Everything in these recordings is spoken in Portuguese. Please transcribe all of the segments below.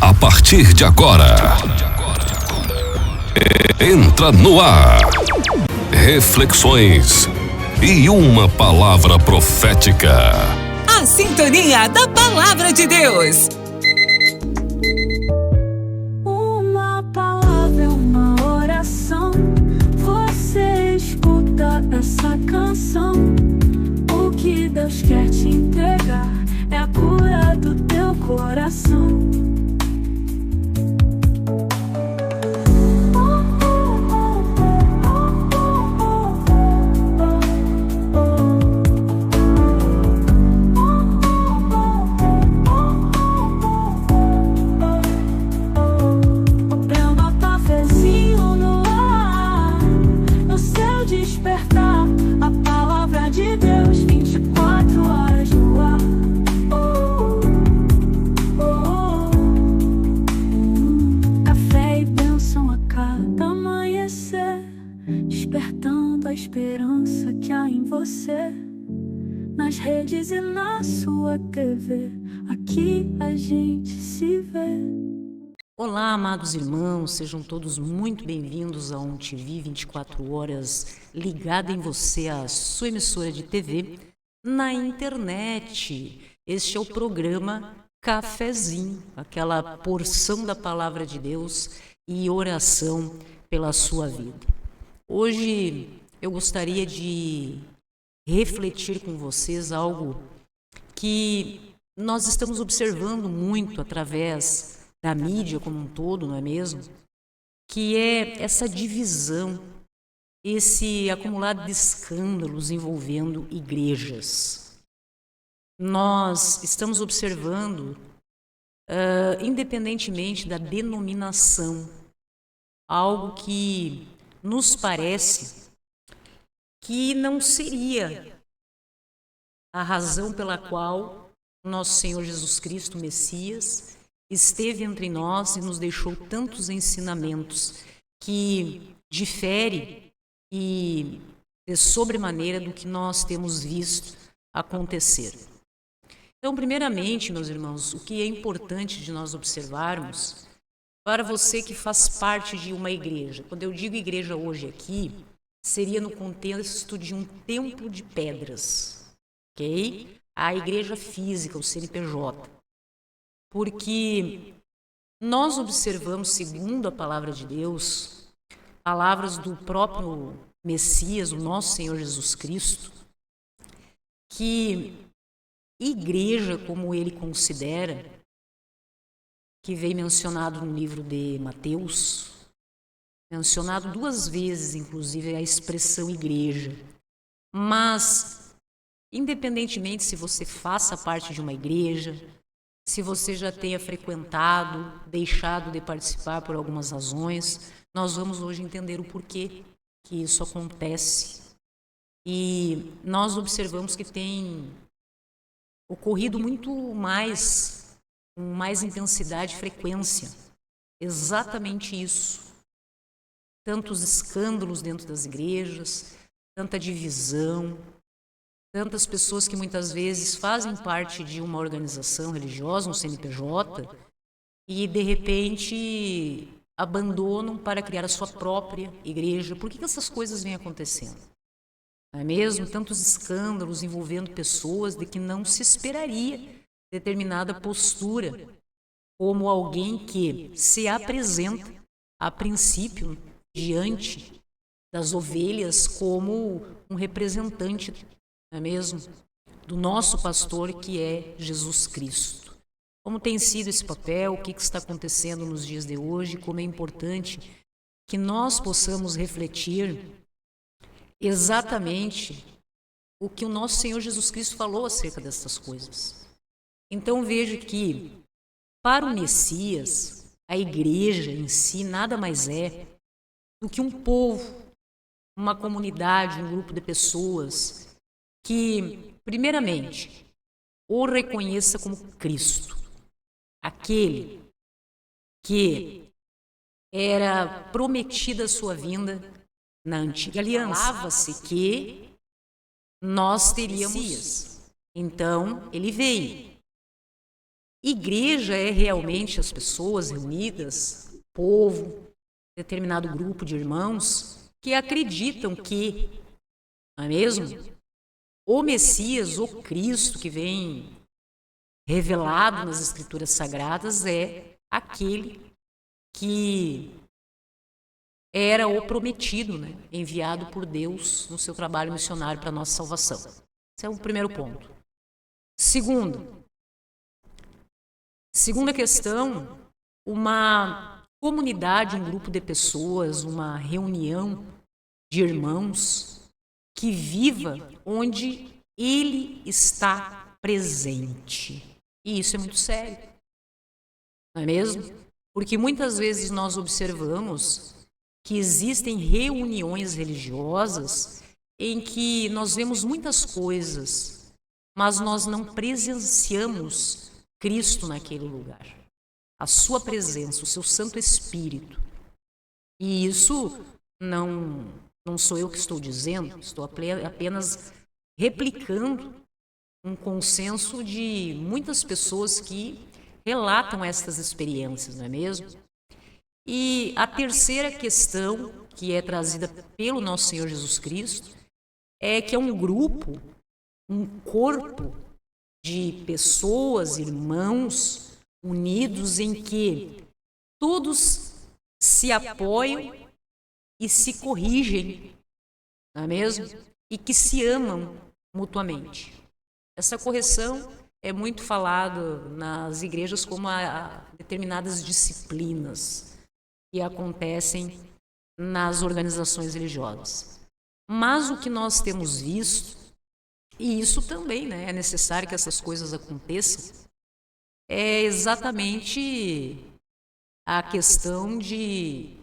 A partir de agora, entra no ar. Reflexões e uma palavra profética. A sintonia da Palavra de Deus. Uma palavra é uma oração. Você escuta essa canção. O que Deus quer te entregar é a cura do teu coração. Despertando a esperança que há em você, nas redes e na sua TV, aqui a gente se vê. Olá, amados irmãos, sejam todos muito bem-vindos a TV 24 horas ligada em você, a sua emissora de TV, na internet. Este é o programa Cafezinho, aquela porção da Palavra de Deus e oração pela sua vida. Hoje eu gostaria de refletir com vocês algo que nós estamos observando muito através da mídia como um todo, não é mesmo? Que é essa divisão, esse acumulado de escândalos envolvendo igrejas. Nós estamos observando, independentemente da denominação, algo que nos parece que não seria a razão pela qual nosso Senhor Jesus Cristo, Messias, esteve entre nós e nos deixou tantos ensinamentos que difere e de sobremaneira do que nós temos visto acontecer. Então, primeiramente, meus irmãos, o que é importante de nós observarmos, para você que faz parte de uma igreja, quando eu digo igreja hoje aqui, seria no contexto de um templo de pedras, ok? A igreja física, o CNPJ. Porque nós observamos, segundo a palavra de Deus, palavras do próprio Messias, o nosso Senhor Jesus Cristo, que igreja, como ele considera, que vem mencionado no livro de Mateus, mencionado 2 vezes, inclusive, a expressão igreja. Mas, independentemente se você faça parte de uma igreja, se você já tenha frequentado, deixado de participar por algumas razões, nós vamos hoje entender o porquê que isso acontece. E nós observamos que tem ocorrido muito mais, com mais intensidade e frequência, exatamente isso. Tantos escândalos dentro das igrejas, tanta divisão, tantas pessoas que muitas vezes fazem parte de uma organização religiosa, um CNPJ, e de repente abandonam para criar a sua própria igreja. Por que essas coisas vêm acontecendo? Não é mesmo? Tantos escândalos envolvendo pessoas de que não se esperaria determinada postura, como alguém que se apresenta, a princípio, diante das ovelhas como um representante, não é mesmo, do nosso pastor, que é Jesus Cristo. Como tem sido esse papel, o que está acontecendo nos dias de hoje, como é importante que nós possamos refletir exatamente o que o nosso Senhor Jesus Cristo falou acerca dessas coisas. Então veja que, para o Messias, a igreja em si nada mais é do que um povo, uma comunidade, um grupo de pessoas que, primeiramente, o reconheça como Cristo, aquele que era prometida a sua vinda na antiga aliança. Falava-se que nós teríamos Messias. Então, ele veio. igreja é realmente as pessoas reunidas, povo, determinado grupo de irmãos que acreditam que, não é mesmo? O Messias, o Cristo que vem revelado nas Escrituras Sagradas é aquele que era o prometido, né? Enviado por Deus no seu trabalho missionário para a nossa salvação. Esse é o primeiro ponto. Segunda questão, uma comunidade, um grupo de pessoas, uma reunião de irmãos que viva onde ele está presente. E isso é muito sério, não é mesmo? Porque muitas vezes nós observamos que existem reuniões religiosas em que nós vemos muitas coisas, mas nós não presenciamos Cristo naquele lugar. A sua presença, o seu Santo Espírito. E isso não sou eu que estou dizendo, estou apenas replicando um consenso de muitas pessoas que relatam estas experiências, não é mesmo? E a terceira questão, que é trazida pelo nosso Senhor Jesus Cristo, é que é um grupo, um corpo de pessoas, irmãos, unidos em que todos se apoiam e se corrigem, não é mesmo? E que se amam mutuamente. Essa correção é muito falado nas igrejas como a determinadas disciplinas que acontecem nas organizações religiosas. Mas o que nós temos visto, e isso também, né, é necessário que essas coisas aconteçam, é exatamente a questão de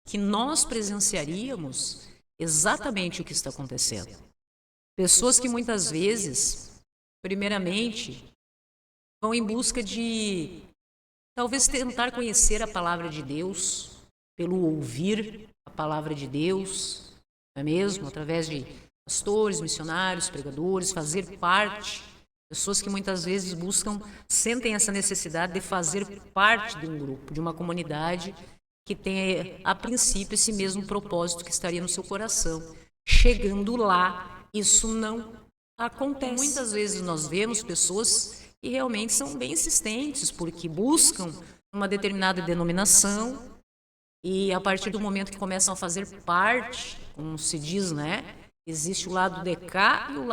que nós presenciaríamos exatamente o que está acontecendo. Pessoas que muitas vezes, primeiramente, vão em busca de talvez tentar conhecer a palavra de Deus, pelo ouvir a palavra de Deus, não é mesmo? Através de pastores, missionários, pregadores, fazer parte. Pessoas que muitas vezes sentem essa necessidade de fazer parte de um grupo, de uma comunidade que tem, a princípio, esse mesmo propósito que estaria no seu coração. Chegando lá, isso não acontece. Muitas vezes nós vemos pessoas que realmente são bem insistentes, porque buscam uma determinada denominação e a partir do momento que começam a fazer parte, como se diz, né? Existe o lado de cá e o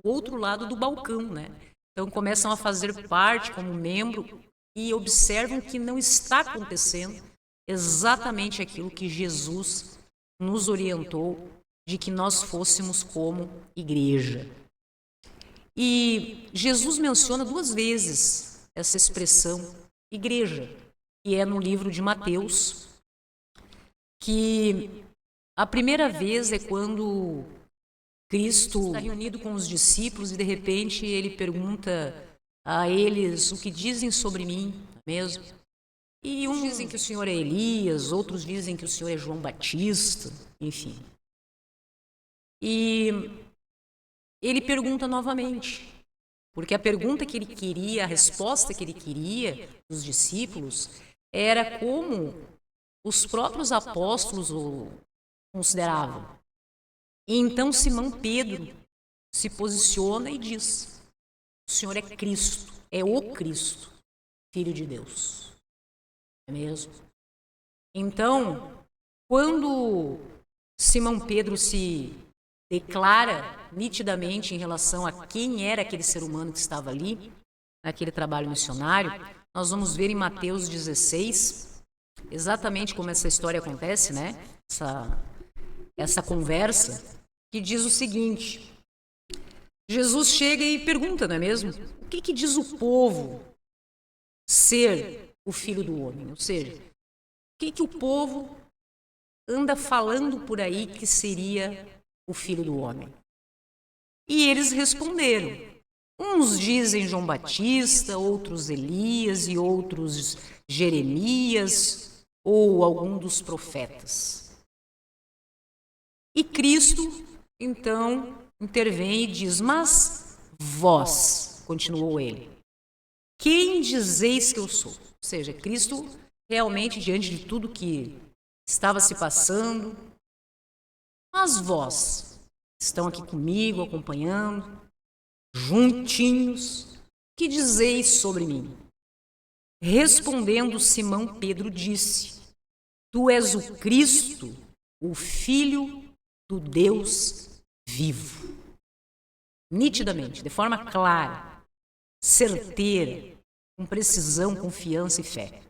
outro lado do balcão, né? Então começam a fazer parte como membro e observam que não está acontecendo exatamente aquilo que Jesus nos orientou de que nós fôssemos como igreja. E Jesus menciona 2 vezes essa expressão igreja, que é no livro de Mateus, que a primeira vez é quando Cristo está reunido com os discípulos e de repente ele pergunta a eles o que dizem sobre mim, mesmo. E uns dizem que o Senhor é Elias, outros dizem que o Senhor é João Batista, enfim. E ele pergunta novamente, porque a pergunta que ele queria, a resposta que ele queria dos discípulos era como os próprios apóstolos o consideravam. E então Simão Pedro se posiciona e diz: o Senhor é Cristo, é o Cristo, Filho de Deus. É mesmo? Então, quando Simão Pedro se declara nitidamente em relação a quem era aquele ser humano que estava ali, naquele trabalho missionário, nós vamos ver em Mateus 16, exatamente como essa história acontece, né? Essa conversa, que diz o seguinte: Jesus chega e pergunta, não é mesmo? O que diz o povo ser o Filho do Homem? Ou seja, o que o povo anda falando por aí que seria o Filho do Homem? E eles responderam. Uns dizem João Batista, outros Elias e outros Jeremias ou algum dos profetas. E Cristo, então, intervém e diz: mas vós, continuou ele, quem dizeis que eu sou? Ou seja, Cristo realmente, diante de tudo que estava se passando, mas vós estão aqui comigo, acompanhando, juntinhos, que dizeis sobre mim? Respondendo, Simão Pedro disse: Tu és o Cristo, o Filho do Deus vivo. Nitidamente, de forma clara, certeira, com precisão, confiança e fé.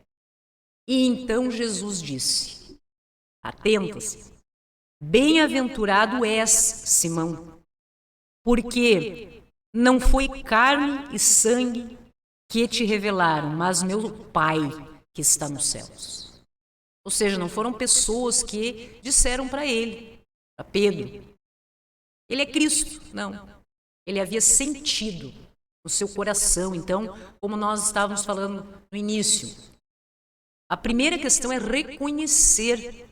E então Jesus disse: Atenta-se, bem-aventurado és, Simão, porque não foi carne e sangue que te revelaram, mas meu Pai que está nos céus. Ou seja, não foram pessoas que disseram para ele, para Pedro, ele é Cristo. Não. Ele havia sentido no seu coração. Então, como nós estávamos falando no início, a primeira questão é reconhecer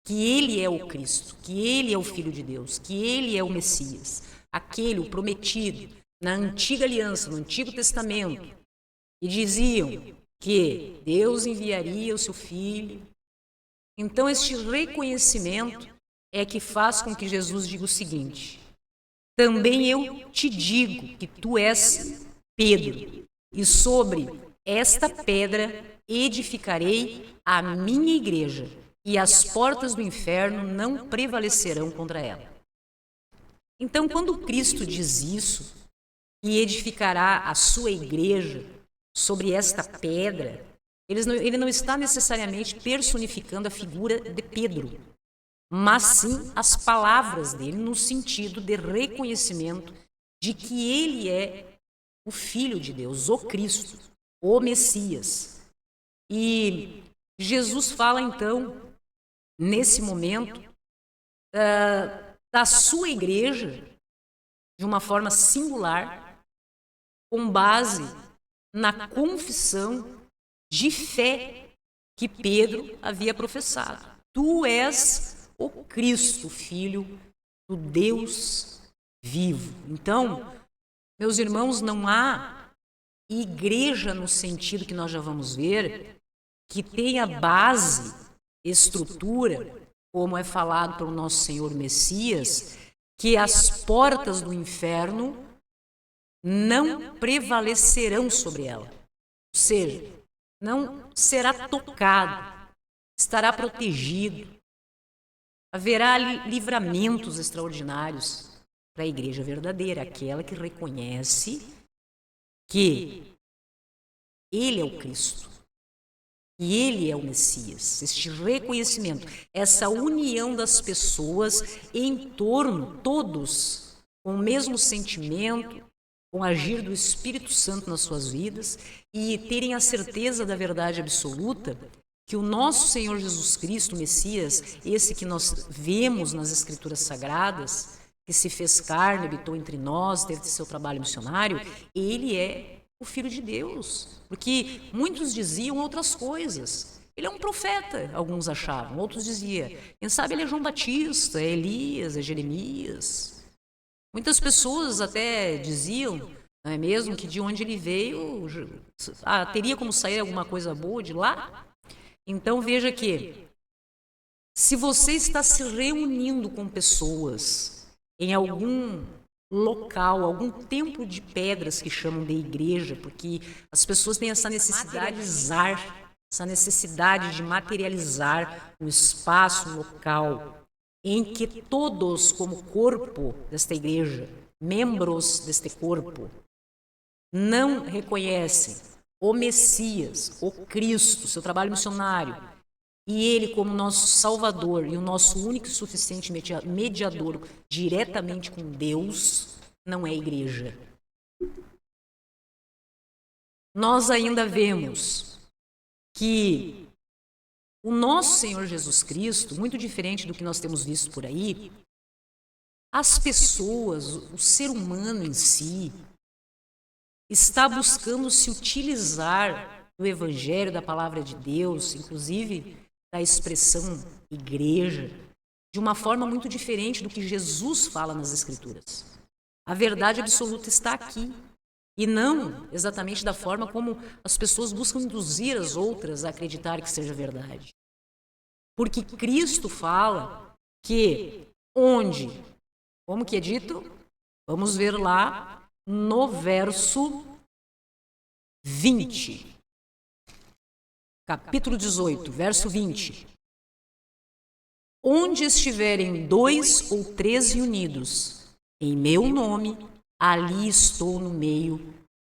que ele é o Cristo, que ele é o Filho de Deus, que ele é o Messias, aquele, o prometido, na antiga aliança, no Antigo Testamento, e diziam que Deus enviaria o seu Filho. Então, este reconhecimento é que faz com que Jesus diga o seguinte: também eu te digo que tu és Pedro, e sobre esta pedra edificarei a minha igreja, e as portas do inferno não prevalecerão contra ela. Então, quando Cristo diz isso, que edificará a sua igreja sobre esta pedra, ele não está necessariamente personificando a figura de Pedro, mas sim as palavras dele no sentido de reconhecimento de que ele é o Filho de Deus, o Cristo, o Messias. E Jesus fala então, nesse momento, da sua igreja de uma forma singular, com base na confissão de fé que Pedro havia professado. Tu és o Cristo, Filho do Deus vivo. Então, meus irmãos, não há igreja no sentido que nós já vamos ver, que tenha base, estrutura, como é falado pelo nosso Senhor Messias, que as portas do inferno não prevalecerão sobre ela. Ou seja, não será tocado, estará protegido. Haverá livramentos extraordinários para a igreja verdadeira, aquela que reconhece que ele é o Cristo, que ele é o Messias. Este reconhecimento, essa união das pessoas em torno, todos com o mesmo sentimento, com o agir do Espírito Santo nas suas vidas e terem a certeza da verdade absoluta que o nosso Senhor Jesus Cristo, o Messias, esse que nós vemos nas Escrituras Sagradas, que se fez carne, habitou entre nós, teve seu trabalho missionário, ele é o Filho de Deus. Porque muitos diziam outras coisas. Ele é um profeta, alguns achavam. Outros diziam, quem sabe ele é João Batista, é Elias, é Jeremias. Muitas pessoas até diziam, não é mesmo, que de onde ele veio, teria como sair alguma coisa boa de lá? Então veja que, se você está se reunindo com pessoas em algum local, algum templo de pedras que chamam de igreja, porque as pessoas têm essa necessidade de essa necessidade de materializar um espaço, um local, em que todos, como corpo desta igreja, membros deste corpo, não reconhecem o Messias, o Cristo, seu trabalho missionário, e ele como nosso Salvador e o nosso único e suficiente mediador diretamente com Deus, não é igreja. Nós ainda vemos que o nosso Senhor Jesus Cristo, muito diferente do que nós temos visto por aí, as pessoas, o ser humano em si, está buscando se utilizar do Evangelho, da Palavra de Deus, inclusive da expressão igreja, de uma forma muito diferente do que Jesus fala nas Escrituras. A verdade absoluta está aqui. e não exatamente da forma como as pessoas buscam induzir as outras a acreditar que seja verdade. Porque Cristo fala que onde, como que é dito? Vamos ver lá no verso 20. Capítulo 18, verso 20. Onde estiverem 2 ou 3 reunidos em meu nome, ali estou no meio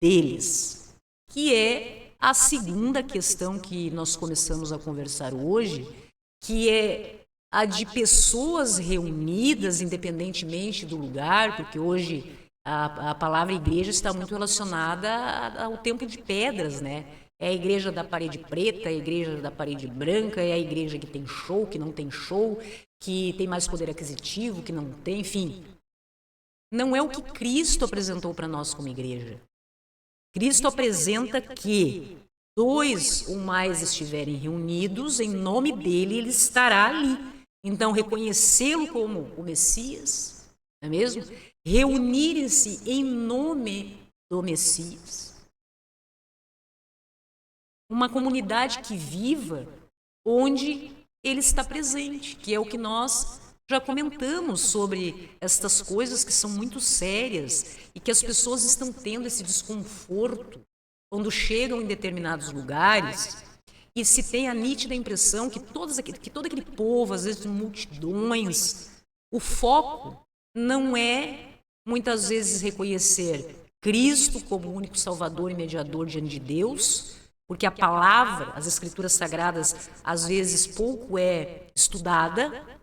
deles. Que é a segunda questão que nós começamos a conversar hoje, que é a de pessoas reunidas, independentemente do lugar, porque hoje a palavra igreja está muito relacionada ao templo de pedras, né? É a igreja da parede preta, é a igreja da parede branca, é a igreja que tem show, que não tem show, que tem mais poder aquisitivo, que não tem, enfim. Não é o que Cristo apresentou para nós como igreja. Cristo apresenta que 2 ou mais estiverem reunidos, em nome dele, ele estará ali. Então, reconhecê-lo como o Messias, não é mesmo? Reunirem-se em nome do Messias. Uma comunidade que viva onde ele está presente, que é o que nós já comentamos sobre estas coisas que são muito sérias e que as pessoas estão tendo esse desconforto quando chegam em determinados lugares e se tem a nítida impressão que todo aquele povo, às vezes multidões, o foco não é muitas vezes reconhecer Cristo como único Salvador e mediador diante de Deus, porque a palavra, as Escrituras Sagradas, às vezes pouco é estudada,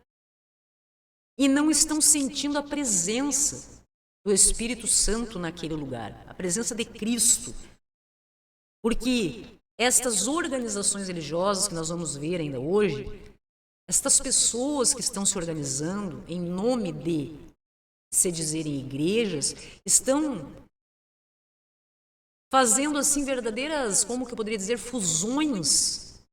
e não estão sentindo a presença do Espírito Santo naquele lugar, a presença de Cristo. Porque estas organizações religiosas que nós vamos ver ainda hoje, estas pessoas que estão se organizando em nome de se dizerem igrejas, estão fazendo assim verdadeiras, como que eu poderia dizer, fusões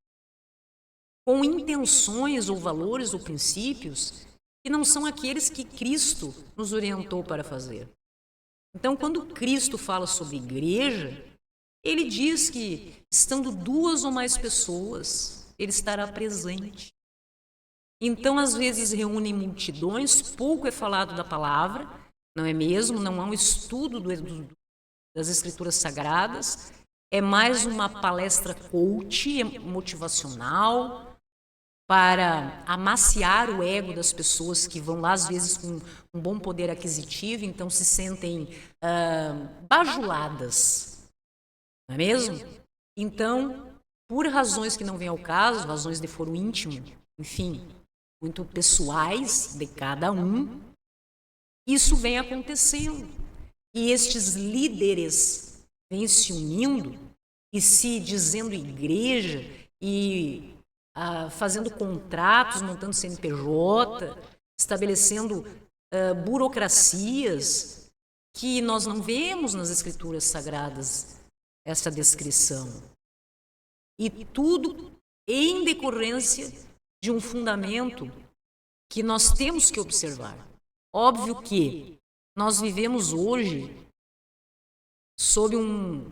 com intenções ou valores ou princípios que não são aqueles que Cristo nos orientou para fazer. Então, quando Cristo fala sobre igreja, ele diz que, estando 2 ou mais pessoas, ele estará presente. Então, às vezes, reúnem multidões, pouco é falado da palavra, não é mesmo? Não há um estudo das Escrituras Sagradas, é mais uma palestra coach, motivacional, para amaciar o ego das pessoas que vão lá, às vezes, com um bom poder aquisitivo, então se sentem bajuladas, não é mesmo? Então, por razões que não vêm ao caso, razões de foro íntimo, enfim, muito pessoais de cada um, isso vem acontecendo. E estes líderes vêm se unindo e se dizendo igreja e fazendo contratos, montando CNPJ, estabelecendo burocracias que nós não vemos nas Escrituras Sagradas essa descrição. E tudo em decorrência de um fundamento que nós temos que observar. Óbvio que nós vivemos hoje sob um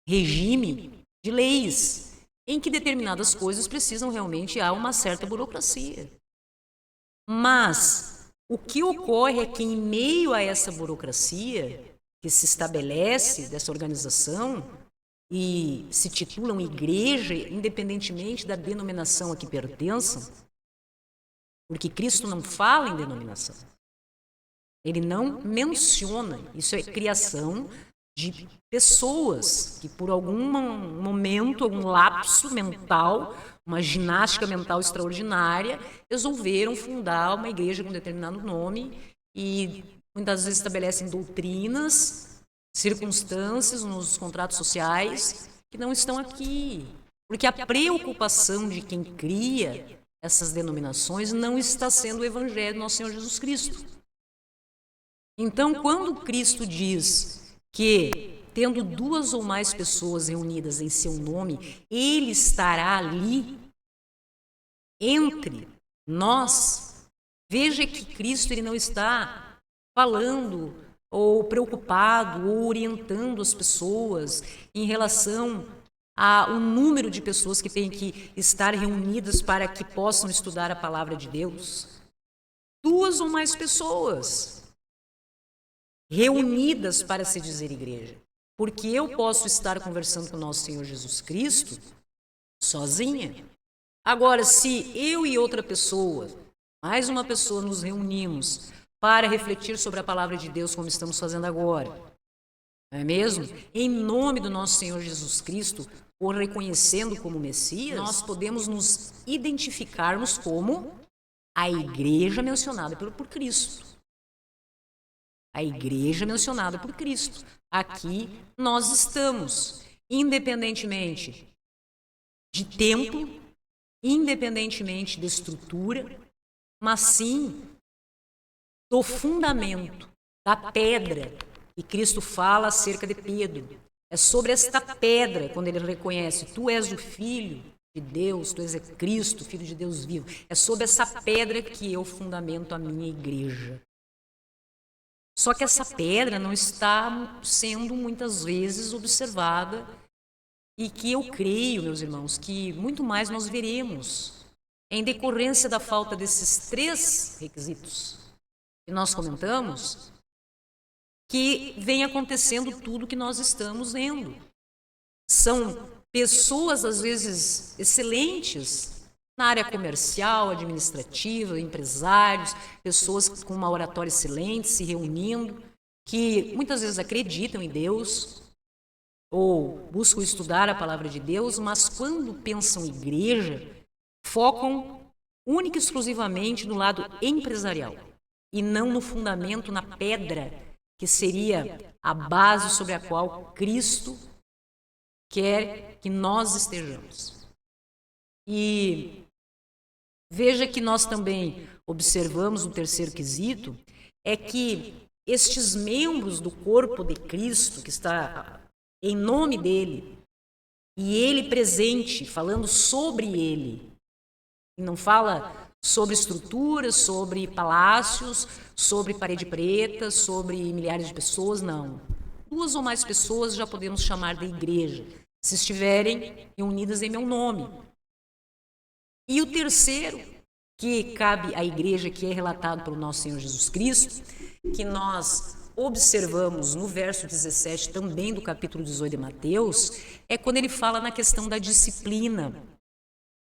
regime de leis em que determinadas coisas precisam realmente há uma certa burocracia. Mas o que ocorre é que em meio a essa burocracia que se estabelece dessa organização e se titulam igreja, independentemente da denominação a que pertençam, porque Cristo não fala em denominação. Ele não menciona, isso é criação de pessoas que por algum momento, algum lapso mental, uma ginástica mental extraordinária, resolveram fundar uma igreja com determinado nome e muitas vezes estabelecem doutrinas, circunstâncias nos contratos sociais que não estão aqui. Porque a preocupação de quem cria essas denominações não está sendo o evangelho do nosso Senhor Jesus Cristo. Então, quando Cristo diz que, tendo 2 ou mais pessoas reunidas em seu nome, ele estará ali entre nós, veja que Cristo ele não está falando ou preocupado, ou orientando as pessoas em relação ao número de pessoas que têm que estar reunidas para que possam estudar a palavra de Deus. 2 ou mais pessoas reunidas para se dizer igreja. Porque eu posso estar conversando com o nosso Senhor Jesus Cristo sozinha. Agora, se eu e outra pessoa, mais uma pessoa, nos reunimos para refletir sobre a palavra de Deus, como estamos fazendo agora, não é mesmo? Em nome do nosso Senhor Jesus Cristo, o reconhecendo como Messias, nós podemos nos identificarmos como a igreja mencionada por Cristo. A igreja mencionada por Cristo. Aqui nós estamos, independentemente de templo, independentemente de estrutura, mas sim do fundamento, da pedra. E Cristo fala acerca de Pedro. É sobre esta pedra, quando ele reconhece, tu és o Filho de Deus, tu és Cristo, Filho de Deus vivo. É sobre essa pedra que eu fundamento a minha igreja. Só que essa pedra não está sendo muitas vezes observada e que eu creio, meus irmãos, que muito mais nós veremos em decorrência da falta desses 3 requisitos que nós comentamos, que vem acontecendo tudo que nós estamos vendo. São pessoas, às vezes, excelentes na área comercial, administrativa, empresários, pessoas com uma oratória excelente, se reunindo, que muitas vezes acreditam em Deus ou buscam estudar a palavra de Deus, mas quando pensam em igreja, focam única e exclusivamente no lado empresarial e não no fundamento, na pedra, que seria a base sobre a qual Cristo quer que nós estejamos. E veja que nós também observamos o 3º quesito, é que estes membros do corpo de Cristo, que está em nome dele, e ele presente, falando sobre ele, e não fala sobre estruturas, sobre palácios, sobre parede preta, sobre milhares de pessoas, não. 2 ou mais pessoas já podemos chamar de igreja, se estiverem reunidas em meu nome. E o 3º, que cabe à igreja, que é relatado pelo nosso Senhor Jesus Cristo, que nós observamos no verso 17 também do capítulo 18 de Mateus, é quando ele fala na questão da disciplina.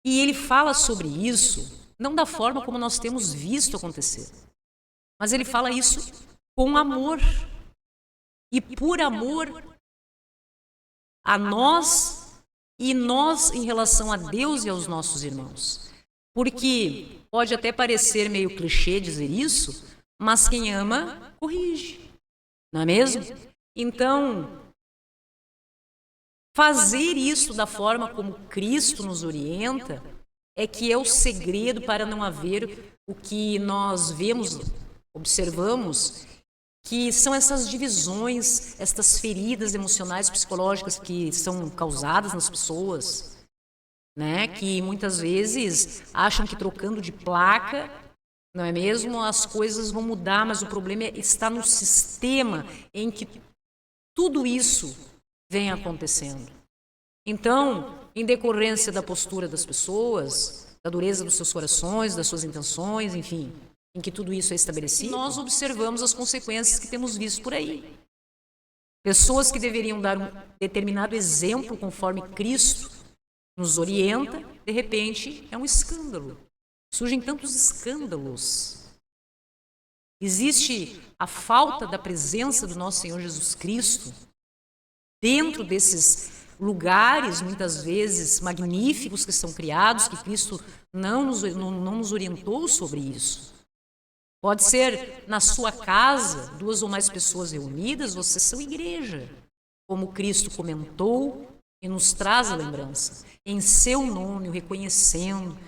E ele fala sobre isso não da forma como nós temos visto acontecer, mas ele fala isso com amor. E por amor a nós e nós em relação a Deus e aos nossos irmãos. Porque pode até parecer meio clichê dizer isso, mas quem ama, corrige. Não é mesmo? Então, fazer isso da forma como Cristo nos orienta é que é o segredo para não haver o que nós vemos, observamos, que são essas divisões, estas feridas emocionais, psicológicas que são causadas nas pessoas, né? Que muitas vezes acham que trocando de placa, não é mesmo, as coisas vão mudar, mas o problema está no sistema em que tudo isso vem acontecendo. Então, em decorrência da postura das pessoas, da dureza dos seus corações, das suas intenções, enfim, em que tudo isso é estabelecido, nós observamos as consequências que temos visto por aí. Pessoas que deveriam dar um determinado exemplo conforme Cristo nos orienta, de repente é um escândalo. Surgem tantos escândalos. Existe a falta da presença do nosso Senhor Jesus Cristo dentro desses lugares, muitas vezes, magníficos que são criados, que Cristo não nos orientou sobre isso. Pode ser na sua casa, 2 ou mais pessoas reunidas, vocês são igreja. Como Cristo comentou e nos traz a lembrança. Em seu nome, o reconhecendo,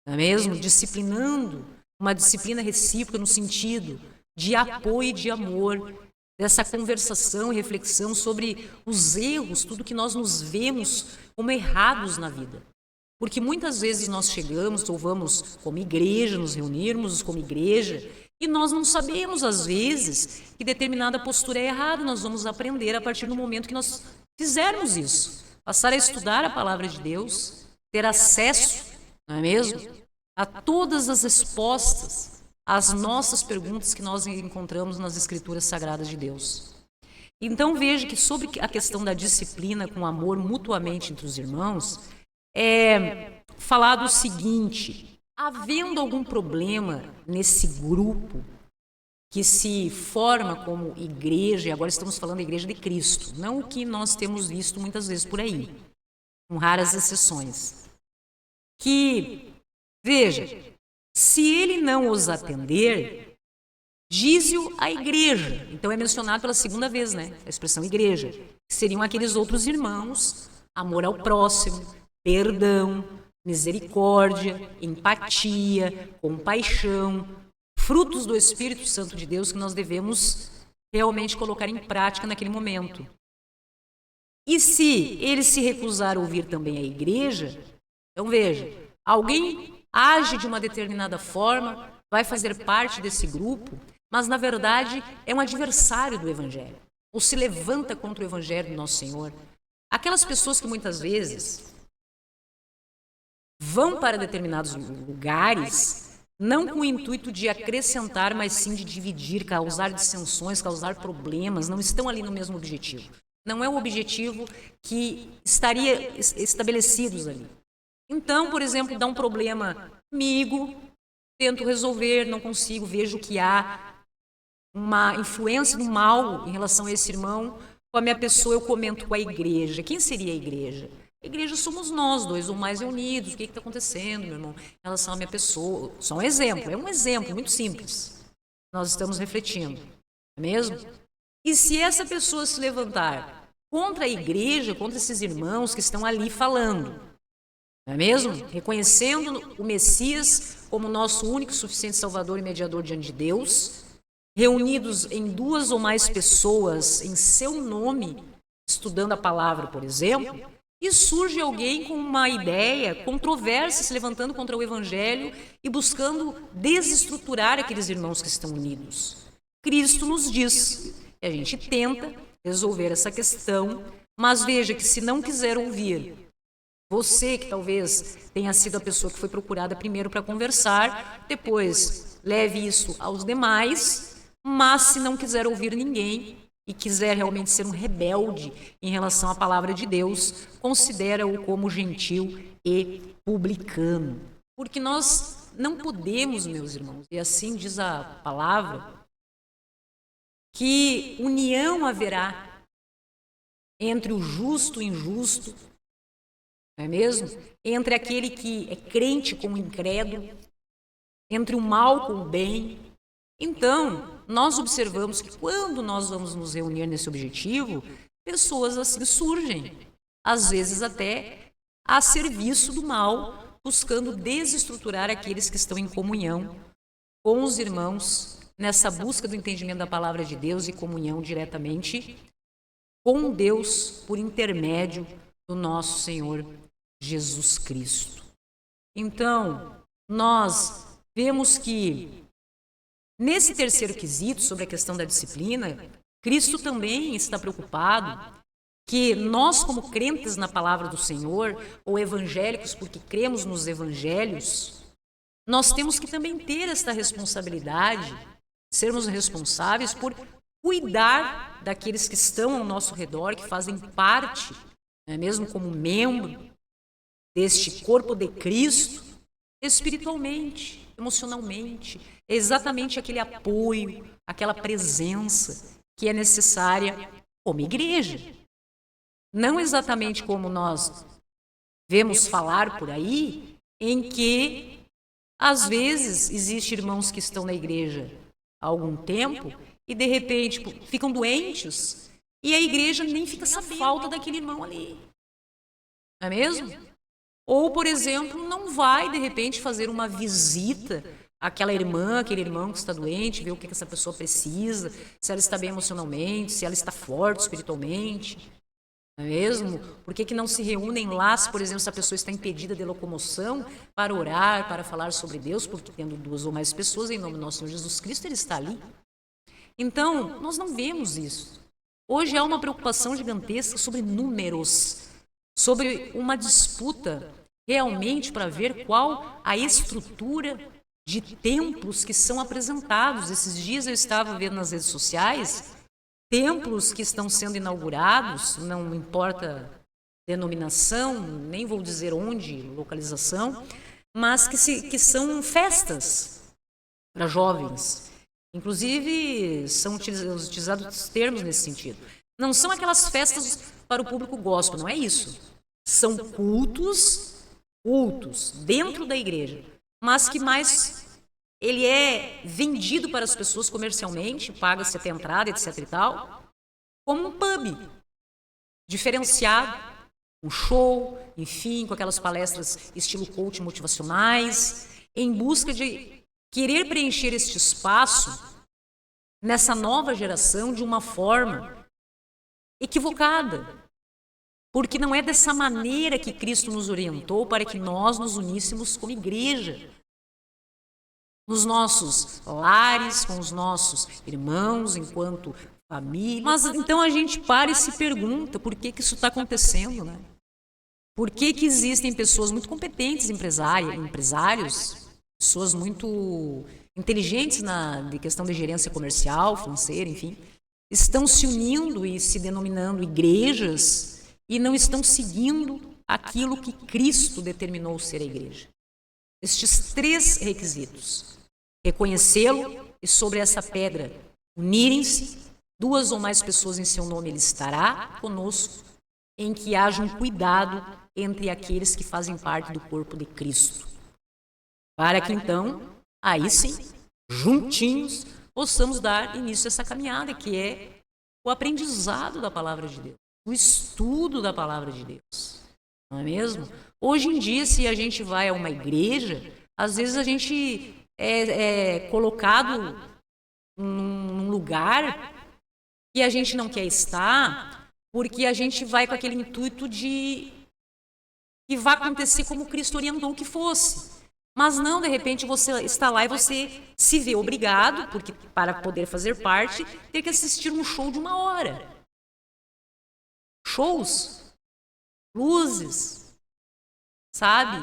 não é mesmo? Disciplinando, uma disciplina recíproca no sentido de apoio e de amor, dessa conversação e reflexão sobre os erros, tudo que nós nos vemos como errados na vida. Porque muitas vezes nós chegamos ou vamos como igreja, nos reunirmos como igreja, E nós não sabemos, às vezes, que determinada postura é errada. Nós vamos aprender a partir do momento que nós fizermos isso. Passar a estudar a palavra de Deus, ter acesso, não é mesmo? A todas as respostas às nossas perguntas que nós encontramos nas Escrituras Sagradas de Deus. Então veja que sobre a questão da disciplina com amor mutuamente entre os irmãos, é falado o seguinte: havendo algum problema nesse grupo que se forma como igreja, e agora estamos falando da igreja de Cristo, não o que nós temos visto muitas vezes por aí, com raras exceções, que, veja, se ele não os atender, dize-o à igreja. Então é mencionado pela segunda vez, né? A expressão igreja. Seriam aqueles outros irmãos, amor ao próximo, perdão, misericórdia, empatia, compaixão, frutos do Espírito Santo de Deus que nós devemos realmente colocar em prática naquele momento. E se ele se recusar a ouvir também a igreja, então veja, alguém age de uma determinada forma, vai fazer parte desse grupo, mas na verdade é um adversário do Evangelho, ou se levanta contra o Evangelho do nosso Senhor. Aquelas pessoas que muitas vezes vão para determinados lugares, não com o intuito de acrescentar, mas sim de dividir, causar dissensões, causar problemas, não estão ali no mesmo objetivo. Não é o objetivo que estaria estabelecidos ali. Então, por exemplo, dá um problema comigo, tento resolver, não consigo, vejo que há uma influência do mal em relação a esse irmão, com a minha pessoa eu comento com a igreja. Quem seria a igreja? A igreja somos nós, dois ou mais reunidos. O que está acontecendo, meu irmão, em relação à minha pessoa? Só um exemplo, é um exemplo muito simples. Nós estamos refletindo, não é mesmo? E se essa pessoa se levantar contra a igreja, contra esses irmãos que estão ali falando, não é mesmo? Reconhecendo o Messias como nosso único e suficiente Salvador e mediador diante de Deus, reunidos em duas ou mais pessoas em seu nome, estudando a palavra, por exemplo, e surge alguém com uma ideia controversa se levantando contra o Evangelho e buscando desestruturar aqueles irmãos que estão unidos. Cristo nos diz que a gente tenta resolver essa questão, mas veja que se não quiser ouvir, você que talvez tenha sido a pessoa que foi procurada primeiro para conversar, depois leve isso aos demais, mas se não quiser ouvir ninguém e quiser realmente ser um rebelde em relação à palavra de Deus, considera-o como gentil e publicano. Porque nós não podemos, meus irmãos, e assim diz a palavra, que união haverá entre o justo e o injusto, não é mesmo? Entre aquele que é crente com o incrédulo, entre o mal com o bem. Então, nós observamos que quando nós vamos nos reunir nesse objetivo, pessoas assim surgem, às vezes até a serviço do mal, buscando desestruturar aqueles que estão em comunhão com os irmãos, nessa busca do entendimento da palavra de Deus e comunhão diretamente com Deus por intermédio do nosso Senhor Jesus Cristo. Então, nós vemos que nesse terceiro quesito, sobre a questão da disciplina, Cristo também está preocupado que nós, como crentes na palavra do Senhor, ou evangélicos porque cremos nos evangelhos, nós temos que também ter esta responsabilidade, sermos responsáveis por cuidar daqueles que estão ao nosso redor, que fazem parte, não é mesmo como membro deste corpo de Cristo, espiritualmente, emocionalmente. É exatamente aquele apoio, aquela presença que é necessária como igreja. Não exatamente como nós vemos falar por aí, em que às vezes existem irmãos que estão na igreja há algum tempo e de repente ficam doentes e a igreja nem fica essa falta daquele irmão ali. Não é mesmo? Ou, por exemplo, não vai, de repente, fazer uma visita àquela irmã, aquele irmão que está doente, ver o que essa pessoa precisa, se ela está bem emocionalmente, se ela está forte espiritualmente. não é mesmo? Por que não se reúnem lá, se, por exemplo, se a pessoa está impedida de locomoção, para orar, para falar sobre Deus, porque tendo 2 ou mais pessoas, em nome do nosso Senhor Jesus Cristo, Ele está ali. Então, nós não vemos isso. Hoje há uma preocupação gigantesca sobre números, sobre uma disputa realmente para ver qual a estrutura de templos que são apresentados. Esses dias eu estava vendo nas redes sociais templos que estão sendo inaugurados, não importa denominação, nem vou dizer onde, localização, mas que são festas para jovens. Inclusive, são utilizados termos nesse sentido. Não são aquelas festas para o público gospel, não é isso. São cultos dentro da igreja, mas que mais ele é vendido para as pessoas comercialmente, paga-se até a entrada, etc e tal, como um pub diferenciado, um show, enfim, com aquelas palestras estilo coach motivacionais, em busca de querer preencher este espaço nessa nova geração de uma forma equivocada, porque não é dessa maneira que Cristo nos orientou para que nós nos uníssemos como igreja, nos nossos lares, com os nossos irmãos, enquanto família. Mas então a gente para e se pergunta por que isso está acontecendo, né? Por que existem pessoas muito competentes, empresários, pessoas muito inteligentes de questão de gerência comercial, financeira, enfim, estão se unindo e se denominando igrejas e não estão seguindo aquilo que Cristo determinou ser a igreja. Estes 3 requisitos: reconhecê-lo e sobre essa pedra unirem-se, 2 ou mais pessoas em seu nome, ele estará conosco, em que haja um cuidado entre aqueles que fazem parte do corpo de Cristo, para que então, aí sim, juntinhos, possamos dar início a essa caminhada, que é o aprendizado da palavra de Deus, o estudo da palavra de Deus, não é mesmo? Hoje em dia, se a gente vai a uma igreja, às vezes a gente é colocado num lugar que a gente não quer estar, porque a gente vai com aquele intuito de que vai acontecer como Cristo orientou que fosse. Mas não, de repente, você está lá e você se vê obrigado, porque para poder fazer parte, ter que assistir um show de 1 hora. Shows, luzes, sabe?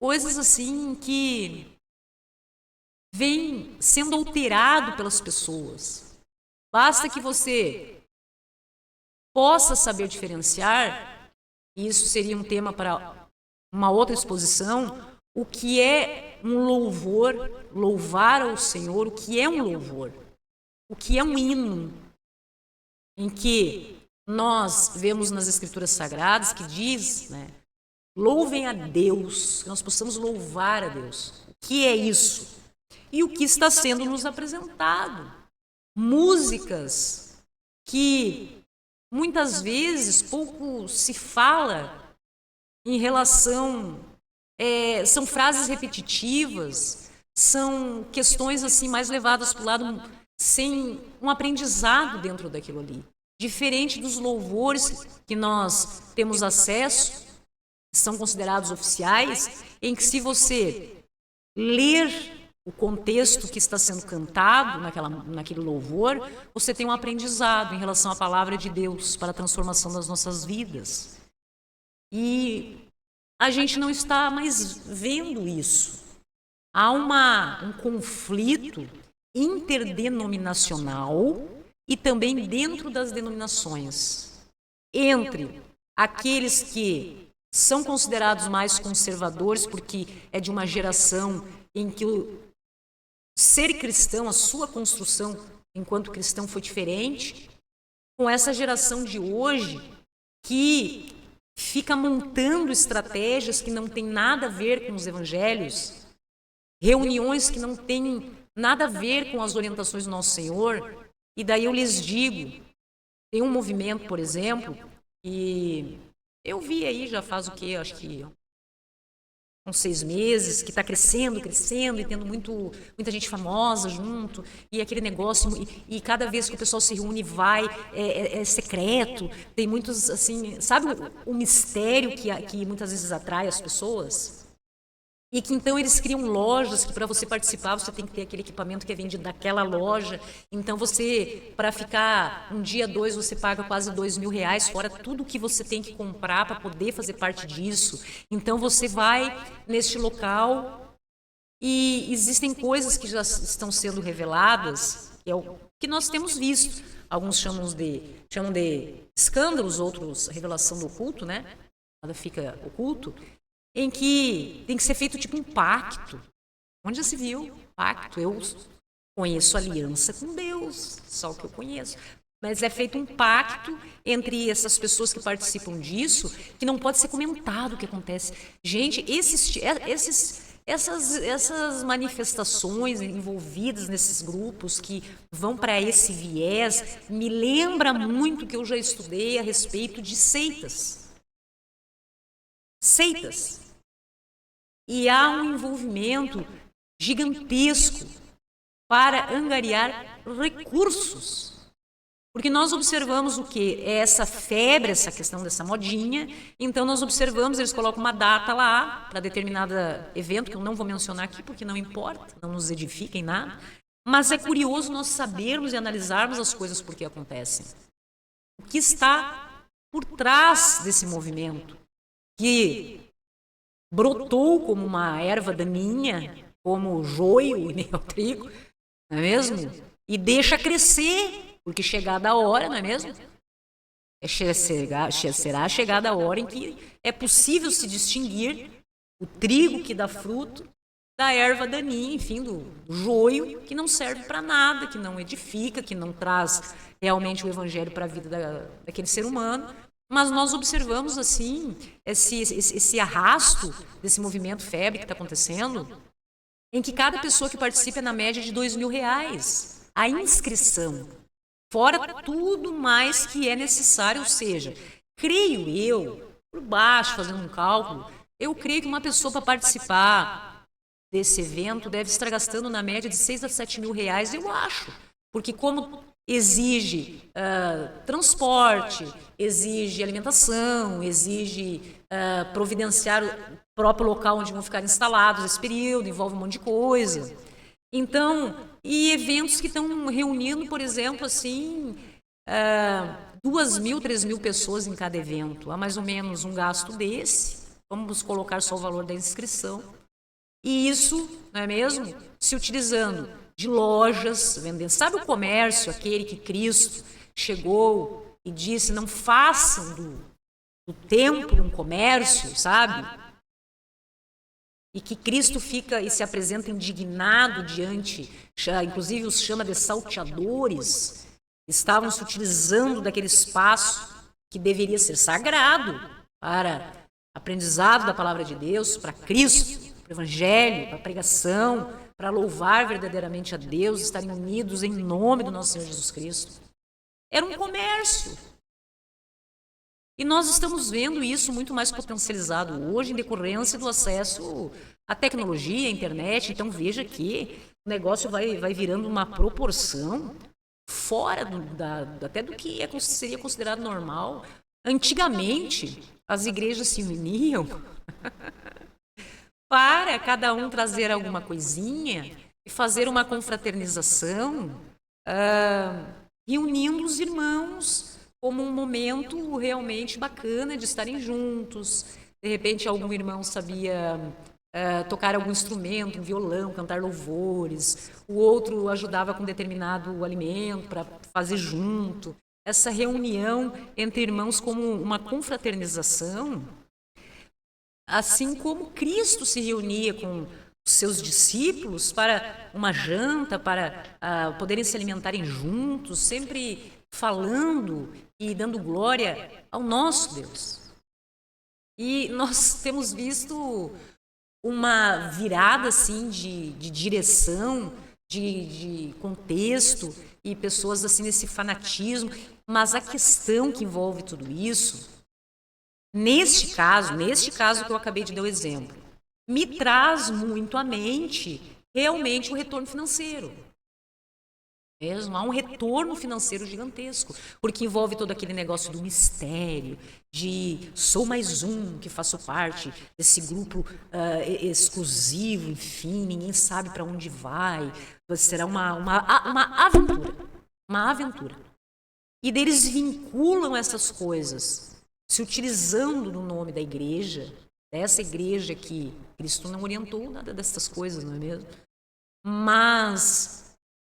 Coisas assim que vem sendo alterado pelas pessoas. Basta que você possa saber diferenciar, e isso seria um tema para uma outra exposição, o que é um louvor, louvar ao Senhor, o que é um louvor, o que é um hino, em que nós vemos nas Escrituras Sagradas que diz, né, louvem a Deus, que nós possamos louvar a Deus. O que é isso? E o que está sendo nos apresentado? Músicas que muitas vezes pouco se fala em relação, são frases repetitivas, são questões assim mais levadas para o lado sem um aprendizado dentro daquilo ali. Diferente dos louvores que nós temos acesso, que são considerados oficiais, em que se você ler o contexto que está sendo cantado naquele louvor, você tem um aprendizado em relação à palavra de Deus para a transformação das nossas vidas. E a gente não está mais vendo isso. Há um conflito interdenominacional e também dentro das denominações, entre aqueles que são considerados mais conservadores, porque é de uma geração em que o ser cristão, a sua construção enquanto cristão foi diferente, com essa geração de hoje que fica montando estratégias que não têm nada a ver com os evangelhos, reuniões que não têm nada a ver com as orientações do nosso Senhor. E daí eu lhes digo, tem um movimento, por exemplo, e eu vi aí já faz o quê? Acho que com 6 meses, que está crescendo, e tendo muita gente famosa junto, e aquele negócio, e cada vez que o pessoal se reúne é secreto, tem muitos, assim, sabe o mistério que muitas vezes atrai as pessoas? E que então eles criam lojas que para você participar você tem que ter aquele equipamento que é vendido daquela loja. Então você, para ficar um dia, 2, você paga quase R$2.000, fora tudo que você tem que comprar para poder fazer parte disso. Então você vai neste local e existem coisas que já estão sendo reveladas, que é o que nós temos visto. Alguns chamam de escândalos, outros revelação do oculto, né? Nada fica oculto. Em que tem que ser feito tipo um pacto. Onde já se viu? Pacto. Eu conheço aliança com Deus, só o que eu conheço. Mas é feito um pacto entre essas pessoas que participam disso, que não pode ser comentado o que acontece. Gente, essas manifestações envolvidas nesses grupos que vão para esse viés, me lembra muito que eu já estudei a respeito de seitas. Seitas. E há um envolvimento gigantesco para angariar recursos. Porque nós observamos o quê? É essa febre, essa questão dessa modinha. Então nós observamos, eles colocam uma data lá para determinado evento, que eu não vou mencionar aqui porque não importa, não nos edifica em nada. Mas é curioso nós sabermos e analisarmos as coisas por que acontecem. O que está por trás desse movimento? Que brotou como uma erva daninha, como o joio e nem o trigo, não é mesmo? E deixa crescer, porque chegada a hora, não é mesmo? Será chegada a hora em que é possível se distinguir o trigo que dá fruto da erva daninha, enfim, do joio, que não serve para nada, que não edifica, que não traz realmente o evangelho para a vida daquele ser humano. Mas nós observamos, assim, esse arrasto desse movimento febre que está acontecendo, em que cada pessoa que participa é na média de R$2.000. A inscrição, fora tudo mais que é necessário, ou seja, creio eu, por baixo, fazendo um cálculo, eu creio que uma pessoa para participar desse evento deve estar gastando na média de R$6.000 a R$7.000, eu acho. Porque como exige transporte, exige alimentação, exige providenciar o próprio local onde vão ficar instalados esse período, envolve um monte de coisa. Então, e eventos que estão reunindo, por exemplo, assim, 2.000, 3.000 pessoas em cada evento. Há mais ou menos um gasto desse, vamos colocar só o valor da inscrição. E isso, não é mesmo? Se utilizando de lojas, vendendo. Sabe o comércio, aquele que Cristo chegou e disse, não façam do templo um comércio, sabe? E que Cristo fica e se apresenta indignado diante, inclusive os chama de salteadores, estavam se utilizando daquele espaço que deveria ser sagrado para aprendizado da palavra de Deus, para Cristo, para o Evangelho, para a pregação, para louvar verdadeiramente a Deus, estarem unidos em nome do nosso Senhor Jesus Cristo. Era um comércio. E nós estamos vendo isso muito mais potencializado hoje em decorrência do acesso à tecnologia, à internet. Então veja que o negócio vai virando uma proporção fora até do que seria considerado normal. Antigamente, as igrejas se uniam para cada um trazer alguma coisinha e fazer uma confraternização, reunindo os irmãos como um momento realmente bacana de estarem juntos. De repente, algum irmão sabia tocar algum instrumento, um violão, cantar louvores. O outro ajudava com determinado alimento para fazer junto. Essa reunião entre irmãos como uma confraternização, assim como Cristo se reunia com os seus discípulos para uma janta, para poderem se alimentarem juntos, sempre falando e dando glória ao nosso Deus. E nós temos visto uma virada assim de direção, de contexto e pessoas assim nesse fanatismo, mas a questão que envolve tudo isso, neste caso que eu acabei de dar o exemplo, me traz muito à mente realmente o retorno financeiro. Mesmo, há um retorno financeiro gigantesco, porque envolve todo aquele negócio do mistério, de sou mais um que faço parte desse grupo exclusivo, enfim, ninguém sabe para onde vai, será uma aventura, uma aventura. E deles vinculam essas coisas, se utilizando do nome da igreja, dessa igreja que Cristo não orientou nada dessas coisas, não é mesmo?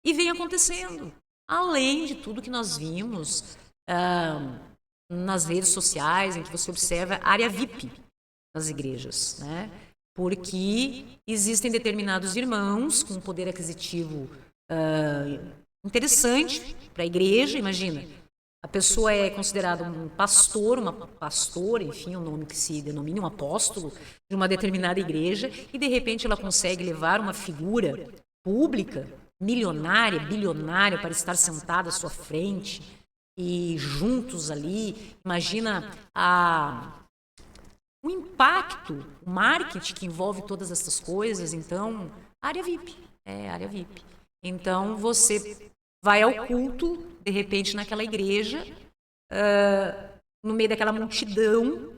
E vem acontecendo, além de tudo que nós vimos nas redes sociais, em que você observa a área VIP nas igrejas, né? Porque existem determinados irmãos com um poder aquisitivo interessante para a igreja. Imagina, a pessoa é considerada um pastor, uma pastora, enfim, o nome que se denomina, um apóstolo de uma determinada igreja, e de repente ela consegue levar uma figura pública, milionária, bilionária, para estar sentada à sua frente e juntos ali. Imagina o impacto, o marketing que envolve todas essas coisas. Então, área VIP, área VIP. Então, você vai ao culto, de repente, naquela igreja, no meio daquela multidão,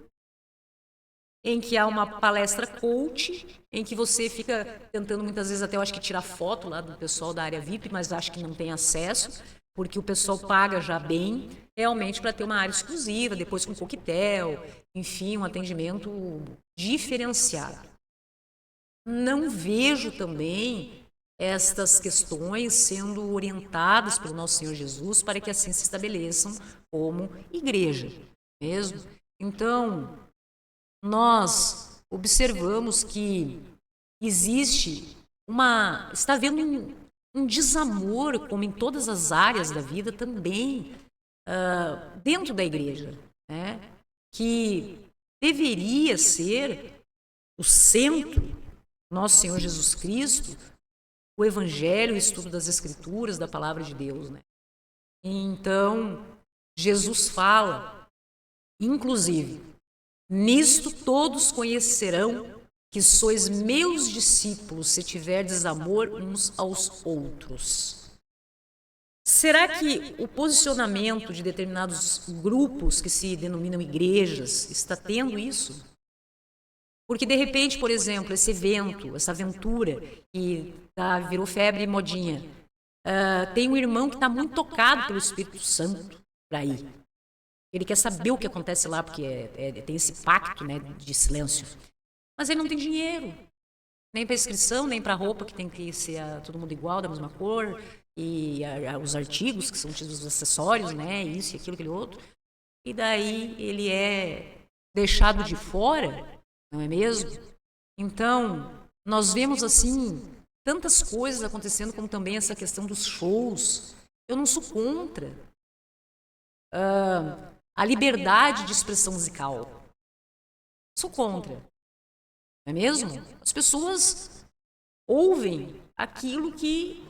em que há uma palestra coach, em que você fica tentando muitas vezes até, eu acho que tirar foto lá do pessoal da área VIP, mas acho que não tem acesso, porque o pessoal paga já bem, realmente para ter uma área exclusiva, depois com coquetel, enfim, um atendimento diferenciado. Não vejo também estas questões sendo orientadas pelo nosso Senhor Jesus para que assim se estabeleçam como igreja mesmo. Então, nós observamos que está havendo um desamor, como em todas as áreas da vida também, dentro da igreja, né? Que deveria ser o centro, nosso Senhor Jesus Cristo, o Evangelho, o estudo das Escrituras, da Palavra de Deus, né? Então, Jesus fala, inclusive, nisto todos conhecerão que sois meus discípulos, se tiverdes amor uns aos outros. Será que o posicionamento de determinados grupos que se denominam igrejas está tendo isso? Porque, de repente, por exemplo, esse evento, essa aventura que virou febre e modinha, tem um irmão que está muito tocado pelo Espírito Santo para ir. Ele quer saber o que acontece lá, porque tem esse pacto, né, de silêncio. Mas ele não tem dinheiro, nem para inscrição, nem para a roupa, que tem que ser todo mundo igual, da mesma cor, e os artigos, que são os acessórios, né, isso e aquilo, aquele outro. E daí ele é deixado de fora, não é mesmo? Então, nós vemos assim tantas coisas acontecendo, como também essa questão dos shows. Eu não sou contra a liberdade de expressão musical. Sou contra. Não é mesmo? As pessoas ouvem aquilo que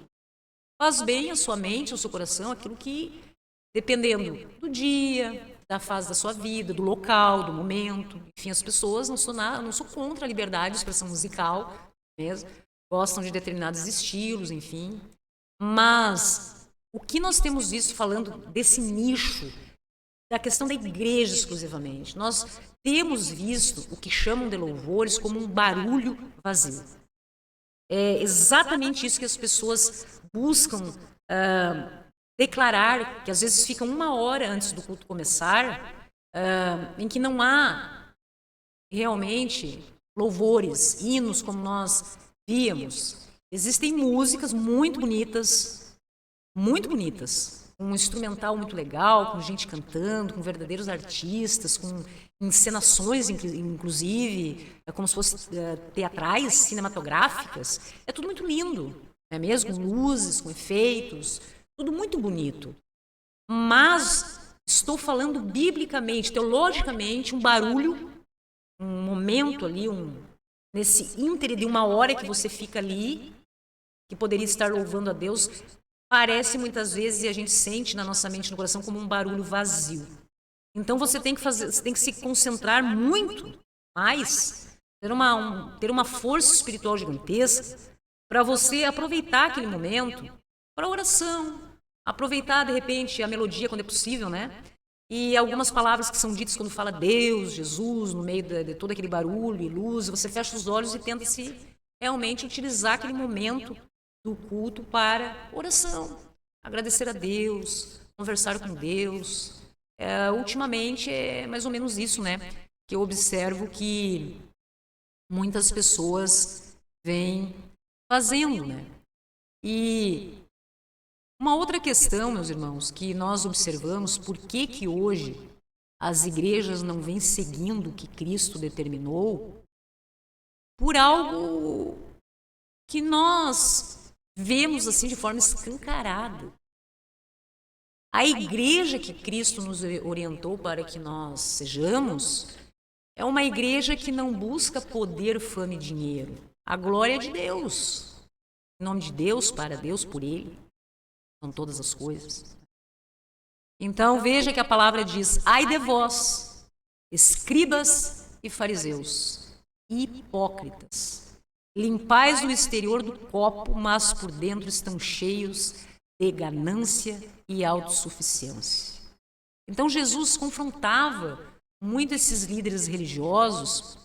faz bem à sua mente, ao seu coração, aquilo que, dependendo do dia, da fase da sua vida, do local, do momento, enfim, as pessoas, não sou contra a liberdade de expressão musical, mesmo, gostam de determinados estilos, enfim, mas o que nós temos visto falando desse nicho, da questão da igreja exclusivamente, nós temos visto o que chamam de louvores como um barulho vazio. É exatamente isso que as pessoas buscam declarar, que às vezes ficam 1 hora antes do culto começar, em que não há realmente louvores, hinos como nós víamos. Existem músicas muito bonitas, um instrumental muito legal, com gente cantando, com verdadeiros artistas, com encenações, inclusive, como se fossem teatrais, cinematográficas. É tudo muito lindo, não é mesmo? Com luzes, com efeitos, tudo muito bonito. Mas estou falando biblicamente, teologicamente, um barulho, um momento ali, nesse íntere de 1 hora que você fica ali, que poderia estar louvando a Deus, parece muitas vezes, e a gente sente na nossa mente, no coração, como um barulho vazio. Então você tem que se concentrar muito mais ter uma força espiritual gigantesca para você aproveitar aquele momento para oração, aproveitar de repente a melodia quando é possível, né? E algumas palavras que são ditas quando fala Deus, Jesus, no meio de todo aquele barulho e luz, você fecha os olhos e tenta se realmente utilizar aquele momento do culto para oração, agradecer a Deus, conversar com Deus. Ultimamente é mais ou menos isso, né? Que eu observo que muitas pessoas vêm fazendo, né? E uma outra questão, meus irmãos, que nós observamos, por que hoje as igrejas não vêm seguindo o que Cristo determinou, por algo que nós vemos assim de forma escancarada. A igreja que Cristo nos orientou para que nós sejamos é uma igreja que não busca poder, fama e dinheiro. A glória é de Deus. Em nome de Deus, para Deus, por Ele. São todas as coisas. Então veja que a palavra diz: ai de vós, escribas e fariseus, hipócritas, limpais o exterior do copo, mas por dentro estão cheios de ganância e autossuficiência. Então Jesus confrontava muito esses líderes religiosos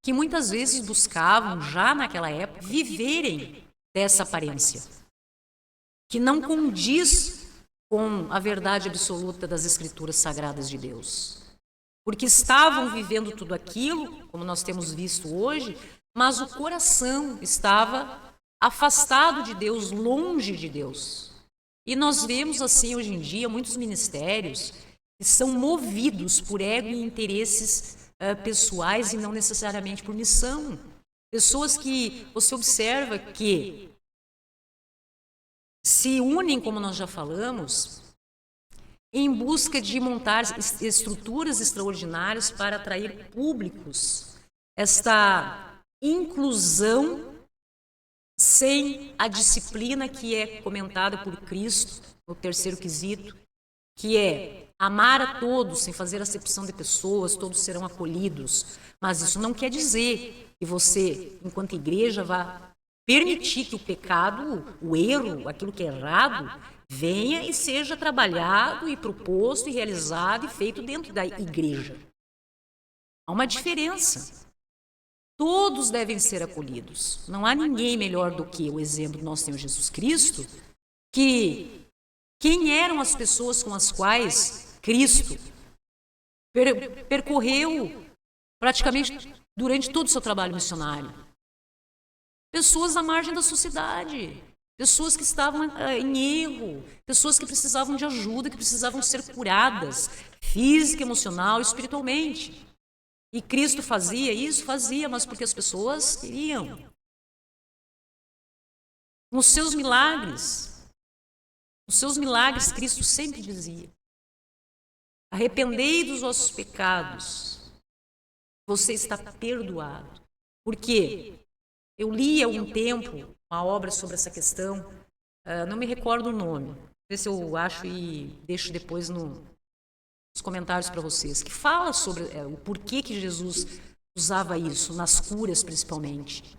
que muitas vezes buscavam, já naquela época, viverem dessa aparência, que não condiz com a verdade absoluta das Escrituras Sagradas de Deus. Porque estavam vivendo tudo aquilo, como nós temos visto hoje, mas o coração estava afastado de Deus, longe de Deus. E nós vemos assim hoje em dia muitos ministérios que são movidos por ego e interesses pessoais e não necessariamente por missão. Pessoas que você observa que se unem, como nós já falamos, em busca de montar estruturas extraordinárias para atrair públicos. Esta inclusão sem a disciplina que é comentada por Cristo no terceiro quesito, que é amar a todos sem fazer acepção de pessoas, todos serão acolhidos. Mas isso não quer dizer que você, enquanto igreja, vá permitir que o pecado, o erro, aquilo que é errado, venha e seja trabalhado e proposto e realizado e feito dentro da igreja. Há uma diferença. Todos devem ser acolhidos. Não há ninguém melhor do que o exemplo do nosso Senhor Jesus Cristo, que quem eram as pessoas com as quais Cristo percorreu praticamente durante todo o seu trabalho missionário. Pessoas à margem da sociedade, pessoas que estavam em erro, pessoas que precisavam de ajuda, que precisavam ser curadas, física, emocional, espiritualmente. E Cristo fazia isso? Fazia, mas porque as pessoas queriam. Nos seus milagres, Cristo sempre dizia: arrependei dos vossos pecados, você está perdoado. Por quê? Eu li há algum tempo uma obra sobre essa questão, não me recordo o nome, vou ver se eu acho e deixo depois nos comentários para vocês, que fala sobre o porquê que Jesus usava isso, nas curas principalmente.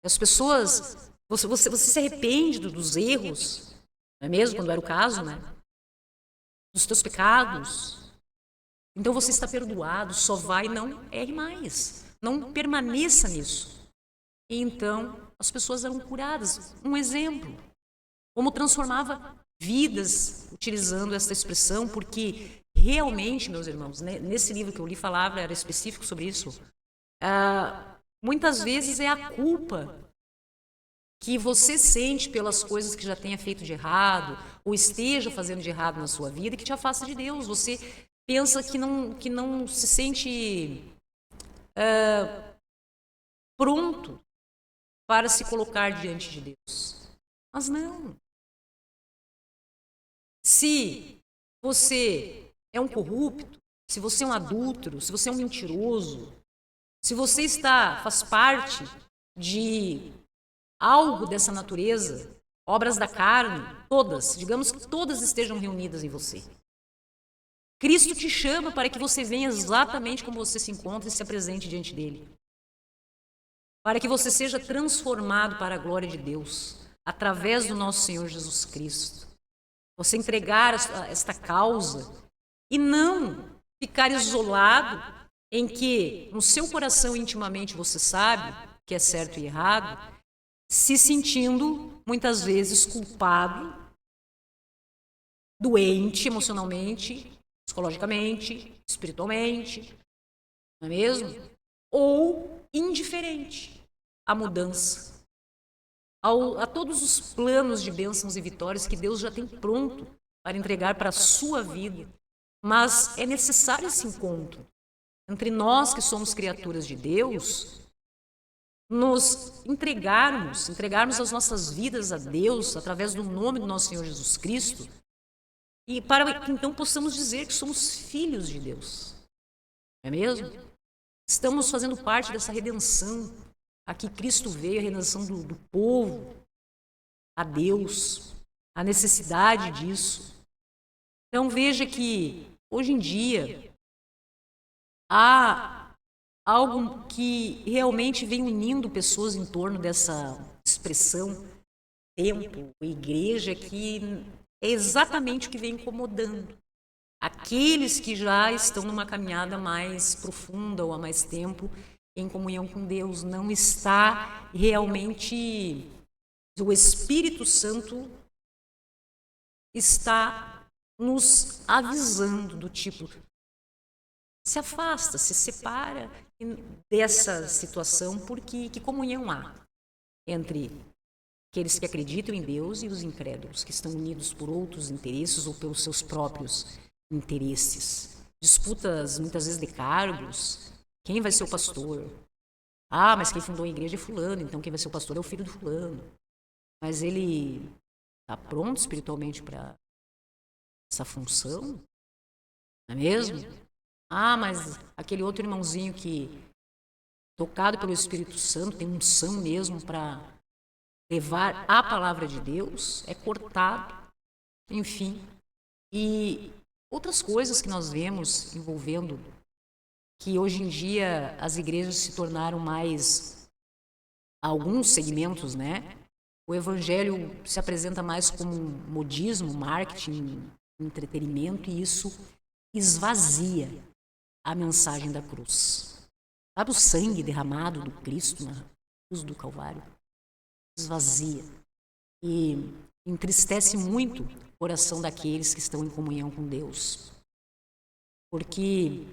As pessoas, você se arrepende dos erros, não é mesmo, quando era o caso, né? Dos teus pecados. Então você está perdoado, só vai e não erre mais. Não permaneça nisso. E então as pessoas eram curadas. Um exemplo, como transformava vidas utilizando essa expressão, porque realmente, meus irmãos, né, nesse livro que eu li falava, era específico sobre isso, muitas vezes é a culpa que você sente pelas coisas que já tenha feito de errado, ou esteja fazendo de errado na sua vida, que te afasta de Deus. Você pensa que não se sente pronto para se colocar diante de Deus. Mas não. Se você é um corrupto, se você é um adúltero, se você é um mentiroso, se você faz parte de algo dessa natureza, obras da carne, todas, digamos que todas estejam reunidas em você. Cristo te chama para que você venha exatamente como você se encontra e se apresente diante dele. Para que você seja transformado para a glória de Deus, através do nosso Senhor Jesus Cristo. Você entregar esta causa e não ficar isolado em que no seu coração intimamente você sabe que é certo e errado, se sentindo muitas vezes culpado, doente emocionalmente, psicologicamente, espiritualmente, não é mesmo? Ou indiferente à mudança, a todos os planos de bênçãos e vitórias que Deus já tem pronto para entregar para a sua vida. Mas é necessário esse encontro entre nós que somos criaturas de Deus, nos entregarmos as nossas vidas a Deus através do nome do nosso Senhor Jesus Cristo, e para que então possamos dizer que somos filhos de Deus. Não é mesmo? Estamos fazendo parte dessa redenção. Aqui Cristo veio, a redenção do povo a Deus, a necessidade disso. Então veja que hoje em dia há algo que realmente vem unindo pessoas em torno dessa expressão templo, igreja, que é exatamente o que vem incomodando aqueles que já estão numa caminhada mais profunda ou há mais tempo em comunhão com Deus. Não está realmente, o Espírito Santo está nos avisando do tipo, se afasta, se separa dessa situação, porque que comunhão há entre aqueles que acreditam em Deus e os incrédulos, que estão unidos por outros interesses ou pelos seus próprios interesses. Disputas muitas vezes de cargos, quem vai ser o pastor? Ah, mas quem fundou a igreja é fulano, então quem vai ser o pastor é o filho do fulano. Mas ele está pronto espiritualmente para essa função? Não é mesmo? Ah, mas aquele outro irmãozinho que, tocado pelo Espírito Santo, tem unção mesmo para levar a palavra de Deus, é cortado, enfim. E outras coisas que nós vemos envolvendo, que hoje em dia as igrejas se tornaram mais, alguns segmentos, né? O evangelho se apresenta mais como modismo, marketing, entretenimento, e isso esvazia a mensagem da cruz. Sabe o sangue derramado do Cristo na cruz do Calvário? Esvazia e entristece muito o coração daqueles que estão em comunhão com Deus. Porque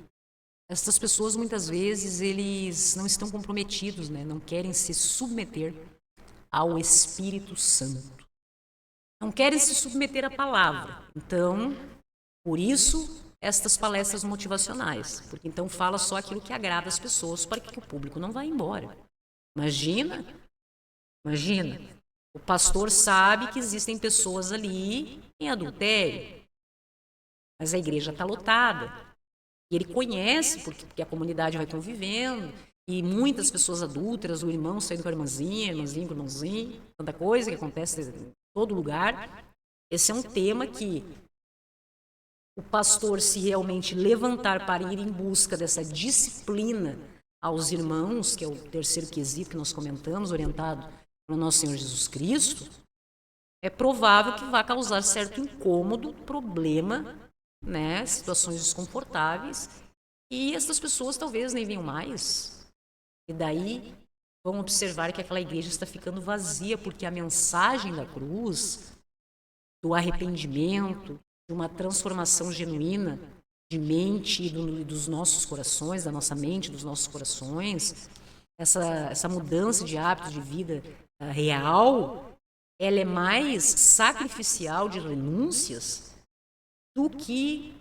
essas pessoas muitas vezes eles não estão comprometidos, né? Não querem se submeter ao Espírito Santo. Não querem se submeter à palavra. Então, por isso, estas palestras motivacionais, porque então fala só aquilo que agrada as pessoas para que o público não vá embora. Imagina, o pastor sabe que existem pessoas ali em adultério, mas a igreja está lotada, e ele conhece, porque a comunidade vai convivendo, e muitas pessoas adúlteras, o irmão saindo com a irmãzinha com o irmãozinho, tanta coisa que acontece em todo lugar. Esse é um tema que o pastor, se realmente levantar para ir em busca dessa disciplina aos irmãos, que é o terceiro quesito que nós comentamos, orientado pelo nosso Senhor Jesus Cristo, é provável que vá causar certo incômodo, problema, né, situações desconfortáveis, e essas pessoas talvez nem venham mais. E daí vão observar que aquela igreja está ficando vazia, porque a mensagem da cruz, do arrependimento, de uma transformação genuína de mente e dos nossos corações, da nossa mente, dos nossos corações, essa mudança de hábitos de vida real, ela é mais sacrificial de renúncias do que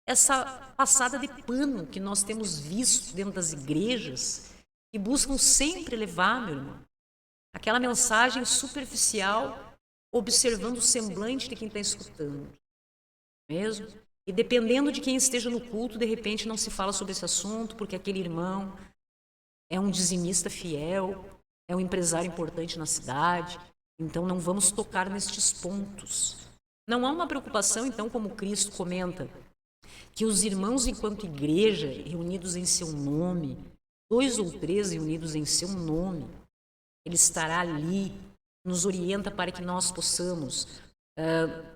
essa passada de pano que nós temos visto dentro das igrejas, que buscam sempre levar, meu irmão, aquela mensagem superficial, observando o semblante de quem está escutando. Mesmo? E dependendo de quem esteja no culto, de repente não se fala sobre esse assunto, porque aquele irmão é um dizimista fiel, é um empresário importante na cidade, então não vamos tocar nestes pontos. Não há uma preocupação, então, como Cristo comenta que os irmãos, enquanto igreja, reunidos em seu nome, 2 ou 3 reunidos em seu nome, Ele estará ali, nos orienta para que nós possamos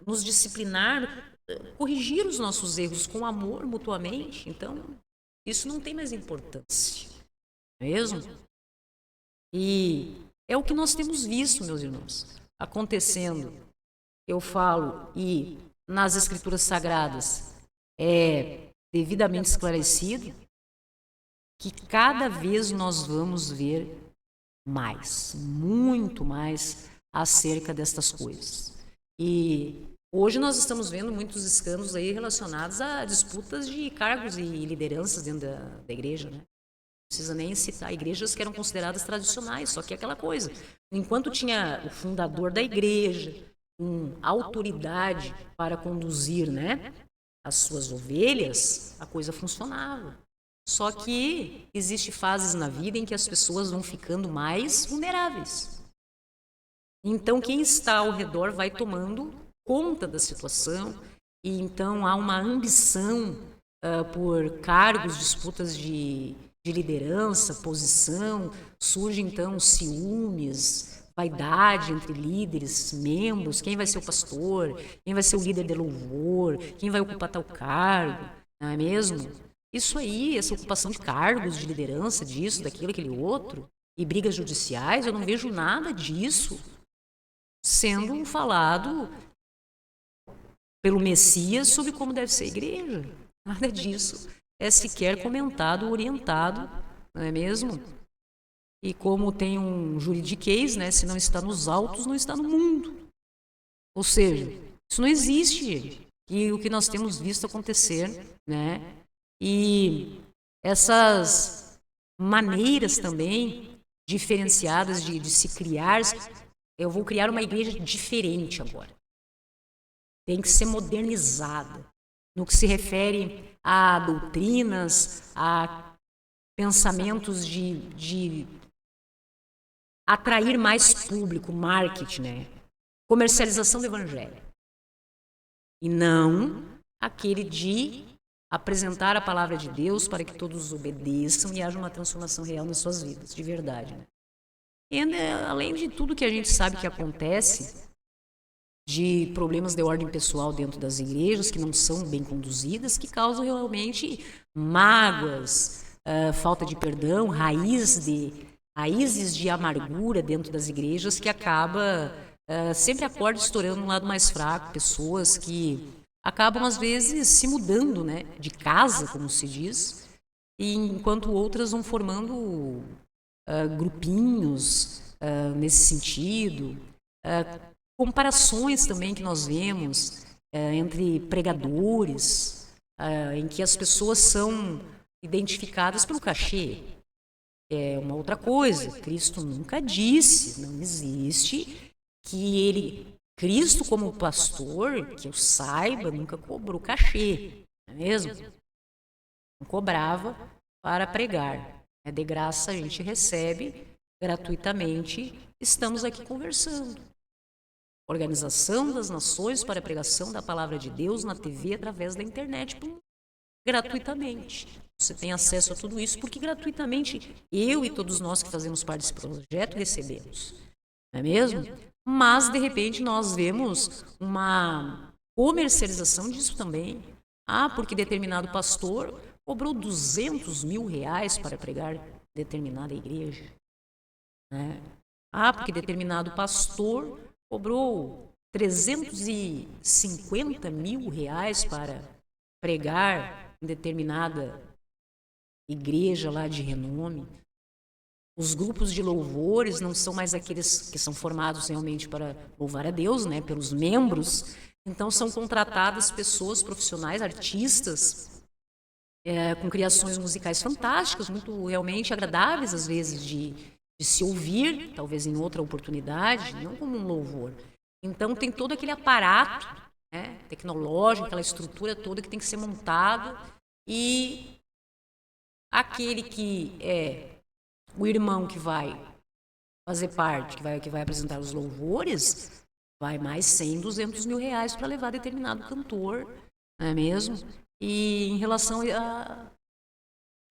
nos disciplinar, corrigir os nossos erros com amor mutuamente. Então, isso não tem mais importância, não é mesmo? E é o que nós temos visto, meus irmãos, acontecendo. Eu falo, e nas Escrituras Sagradas é devidamente esclarecido, que cada vez nós vamos ver mais, muito mais acerca destas coisas. E hoje nós estamos vendo muitos escândalos aí relacionados a disputas de cargos e lideranças dentro da igreja, né? Não precisa nem citar igrejas que eram consideradas tradicionais, só que é aquela coisa. Enquanto tinha o fundador da igreja, com autoridade para conduzir, né, as suas ovelhas, a coisa funcionava. Só que existem fases na vida em que as pessoas vão ficando mais vulneráveis. Então, quem está ao redor vai tomando conta da situação, e então há uma ambição por cargos, disputas de liderança, posição, surge então ciúmes, vaidade entre líderes, membros, quem vai ser o pastor, quem vai ser o líder de louvor, quem vai ocupar tal cargo, não é mesmo? Isso aí, essa ocupação de cargos, de liderança, disso, daquilo, aquele outro, e brigas judiciais, eu não vejo nada disso sendo falado pelo Messias sobre como deve ser a igreja. Nada disso é sequer comentado, orientado, não é mesmo? E como tem um juridiquês, né, se não está nos autos, não está no mundo. Ou seja, isso não existe, gente. E o que nós temos visto acontecer, né? E essas maneiras também diferenciadas de se criar, eu vou criar uma igreja diferente agora. Tem que ser modernizada no que se refere a doutrinas, a pensamentos de atrair mais público, marketing, né? Comercialização do evangelho. E não aquele de apresentar a palavra de Deus para que todos obedeçam e haja uma transformação real nas suas vidas, de verdade, né? E além de tudo que a gente sabe que acontece, de problemas de ordem pessoal dentro das igrejas que não são bem conduzidas, que causam realmente mágoas, falta de perdão, raízes de amargura dentro das igrejas, que acaba sempre a corda estourando no lado mais fraco, pessoas que acabam às vezes se mudando, né, de casa, como se diz, e enquanto outras vão formando grupinhos nesse sentido, comparações também que nós vemos entre pregadores, em que as pessoas são identificadas pelo cachê. É uma outra coisa. Cristo nunca disse, não existe, que Cristo como pastor, que eu saiba, nunca cobrou cachê, não é mesmo? Não cobrava para pregar. De graça a gente recebe, gratuitamente estamos aqui conversando. Organização das Nações para a pregação da Palavra de Deus na TV através da internet, gratuitamente. Você tem acesso a tudo isso porque gratuitamente eu e todos nós que fazemos parte desse projeto recebemos. Não é mesmo? Mas, de repente, nós vemos uma comercialização disso também. Porque determinado pastor cobrou R$200 mil para pregar determinada igreja. Né? Porque determinado pastor cobrou R$350 mil para pregar em determinada igreja lá de renome. Os grupos de louvores não são mais aqueles que são formados realmente para louvar a Deus, né, pelos membros. Então são contratadas pessoas profissionais, artistas, com criações musicais fantásticas, muito realmente agradáveis às vezes de se ouvir, talvez em outra oportunidade, não como um louvor. Então tem todo aquele aparato, né, tecnológico, aquela estrutura toda que tem que ser montada, e aquele que é o irmão que vai fazer parte, que vai apresentar os louvores, vai mais 100, R$200 mil para levar determinado cantor, não é mesmo? E em relação a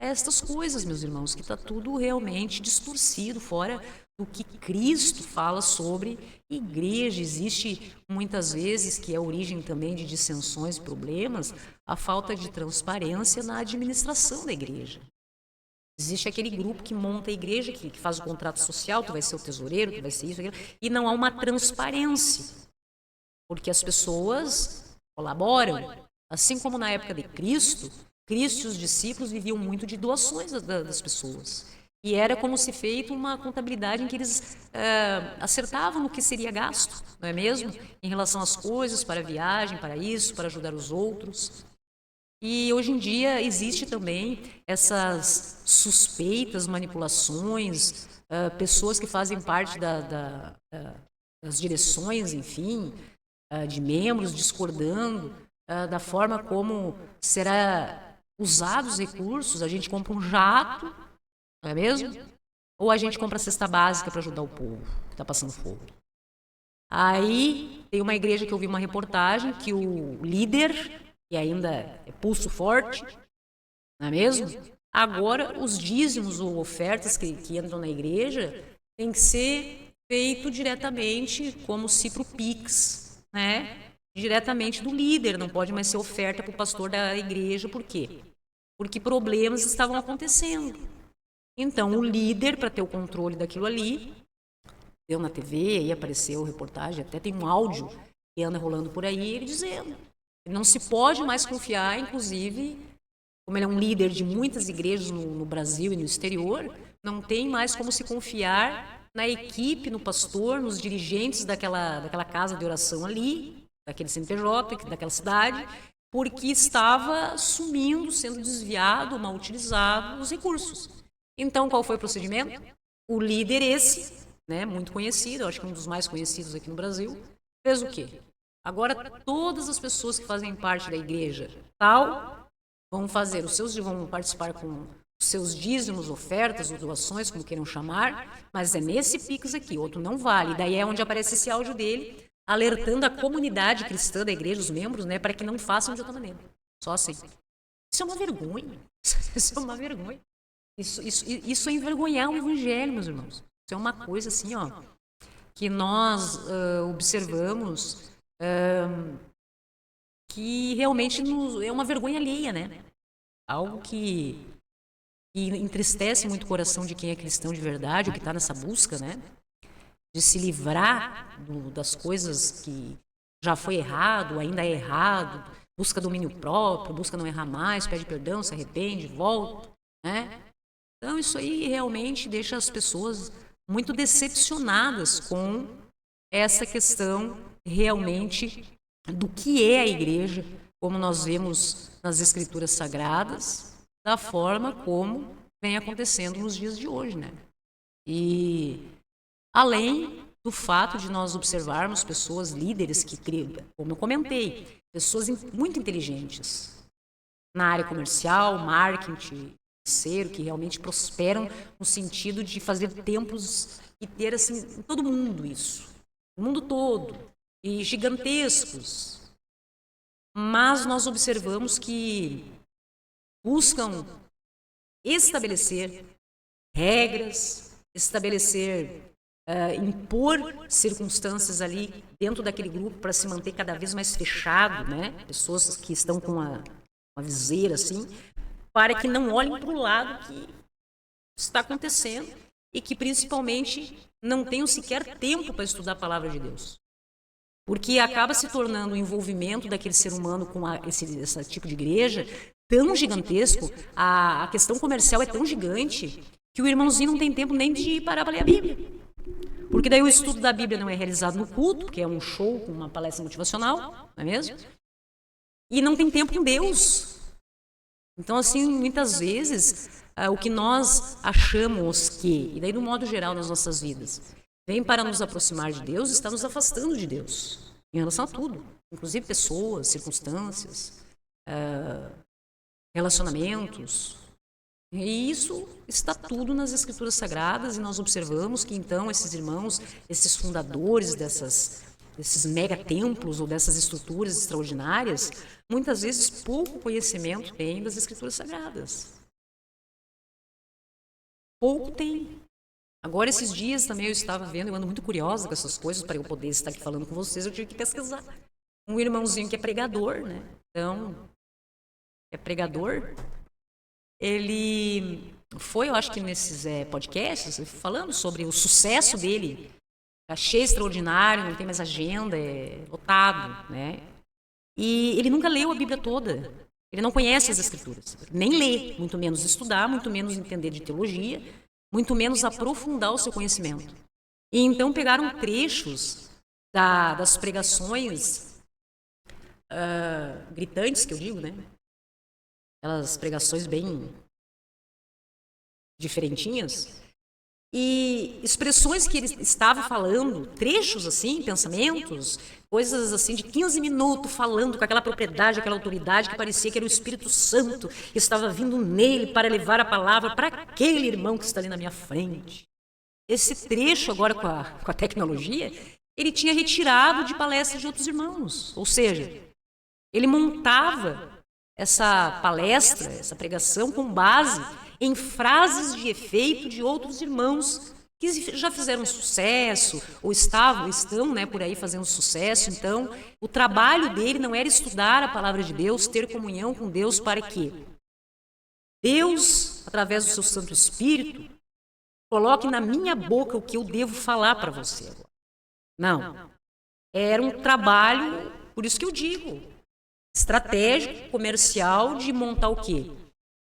estas coisas, meus irmãos, que está tudo realmente distorcido, fora do que Cristo fala sobre igreja. Existe muitas vezes, que é a origem também de dissensões e problemas, a falta de transparência na administração da igreja. Existe aquele grupo que monta a igreja, que faz o contrato social, tu vai ser o tesoureiro, tu vai ser isso, aquilo, e não há uma transparência, porque as pessoas colaboram. Assim como na época de Cristo e os discípulos viviam muito de doações das pessoas. E era como se feito uma contabilidade em que eles acertavam no que seria gasto, não é mesmo? Em relação às coisas, para a viagem, para isso, para ajudar os outros. E hoje em dia existe também essas suspeitas, manipulações, pessoas que fazem parte das direções, enfim, de membros discordando da forma como será usados os recursos. A gente compra um jato, não é mesmo? Ou a gente compra a cesta básica para ajudar o povo que está passando fome. Aí tem uma igreja que eu vi uma reportagem que o líder, que ainda é pulso forte, não é mesmo? Agora, os dízimos ou ofertas que entram na igreja tem que ser feito diretamente, como se para o Pix, né? Diretamente do líder, não pode mais ser oferta para o pastor da igreja. Por quê? Porque problemas estavam acontecendo. Então, o líder, para ter o controle daquilo ali, deu na TV, aí apareceu reportagem, até tem um áudio que anda rolando por aí, ele dizendo que não se pode mais confiar, inclusive, como ele é um líder de muitas igrejas no Brasil e no exterior, não tem mais como se confiar na equipe, no pastor, nos dirigentes daquela casa de oração ali, daquele CNPJ, daquela cidade, porque estava sumindo, sendo desviado, mal utilizado os recursos. Então, qual foi o procedimento? O líder esse, né, muito conhecido, acho que um dos mais conhecidos aqui no Brasil, fez o quê? Agora, todas as pessoas que fazem parte da igreja tal vão participar com os seus dízimos, ofertas ou doações, como queiram chamar, mas é nesse Pix aqui, outro não vale. Daí é onde aparece esse áudio dele, alertando a comunidade cristã da igreja, os membros, né, para que não façam de outra maneira. Só assim. Isso é uma vergonha. Isso é uma vergonha. Isso é envergonhar o evangelho, meus irmãos. Isso é uma coisa assim, ó, que nós observamos que realmente é uma vergonha alheia, né? Algo que entristece muito o coração de quem é cristão de verdade, ou que está nessa busca, né? De se livrar das coisas que já foi errado, ainda é errado, busca domínio próprio, busca não errar mais, pede perdão, se arrepende, volta, né? Então isso aí realmente deixa as pessoas muito decepcionadas com essa questão realmente do que é a igreja, como nós vemos nas Escrituras Sagradas, da forma como vem acontecendo nos dias de hoje, né? E além do fato de nós observarmos pessoas líderes que, como eu comentei, pessoas muito inteligentes na área comercial, marketing, financeiro, que realmente prosperam no sentido de fazer templos e ter assim em todo mundo isso, o mundo todo, e gigantescos. Mas nós observamos que buscam estabelecer regras, impor circunstâncias ali dentro daquele grupo para se manter cada vez mais fechado, né? Pessoas que estão com uma viseira assim, para que não olhem para o lado que está acontecendo e que principalmente não tenham sequer tempo para estudar a palavra de Deus. Porque acaba se tornando o envolvimento daquele ser humano com esse tipo de igreja tão gigantesco, a questão comercial é tão gigante, que o irmãozinho não tem tempo nem de parar para ler a Bíblia. Porque daí o estudo da Bíblia não é realizado no culto, que é um show com uma palestra motivacional, não é mesmo? E não tem tempo com Deus. Então, assim, muitas vezes, o que nós achamos que, e daí no modo geral nas nossas vidas, vem para nos aproximar de Deus, está nos afastando de Deus, em relação a tudo, inclusive pessoas, circunstâncias, relacionamentos. E isso está tudo nas Escrituras Sagradas, e nós observamos que então esses irmãos, esses fundadores dessas desses megatemplos ou dessas estruturas extraordinárias, muitas vezes pouco conhecimento tem das Escrituras Sagradas. Pouco tem. Agora, esses dias também eu estava vendo, eu ando muito curiosa com essas coisas, para eu poder estar aqui falando com vocês, eu tive que pesquisar. Um irmãozinho que é pregador, né? Então, é pregador, ele foi, eu acho que nesses podcasts, falando sobre o sucesso dele, cachê extraordinário, não tem mais agenda, é lotado, né? E ele nunca leu a Bíblia toda. Ele não conhece as Escrituras, nem lê, muito menos estudar, muito menos entender de teologia, muito menos aprofundar o seu conhecimento. E então pegaram trechos das pregações gritantes, que eu digo, né? Aquelas pregações bem diferentinhas, e expressões que ele estava falando, trechos assim, pensamentos, coisas assim de 15 minutos falando com aquela propriedade, aquela autoridade que parecia que era o Espírito Santo que estava vindo nele para levar a palavra para aquele irmão que está ali na minha frente. Esse trecho agora com a tecnologia, ele tinha retirado de palestras de outros irmãos, ou seja, ele montava essa palestra, essa pregação com base em frases de efeito de outros irmãos que já fizeram sucesso ou estão, né, por aí fazendo sucesso. Então, o trabalho dele não era estudar a palavra de Deus, ter comunhão com Deus para que Deus, através do seu Santo Espírito, coloque na minha boca o que eu devo falar para você agora. Não. Era um trabalho, por isso que eu digo, estratégico, comercial, de montar o quê?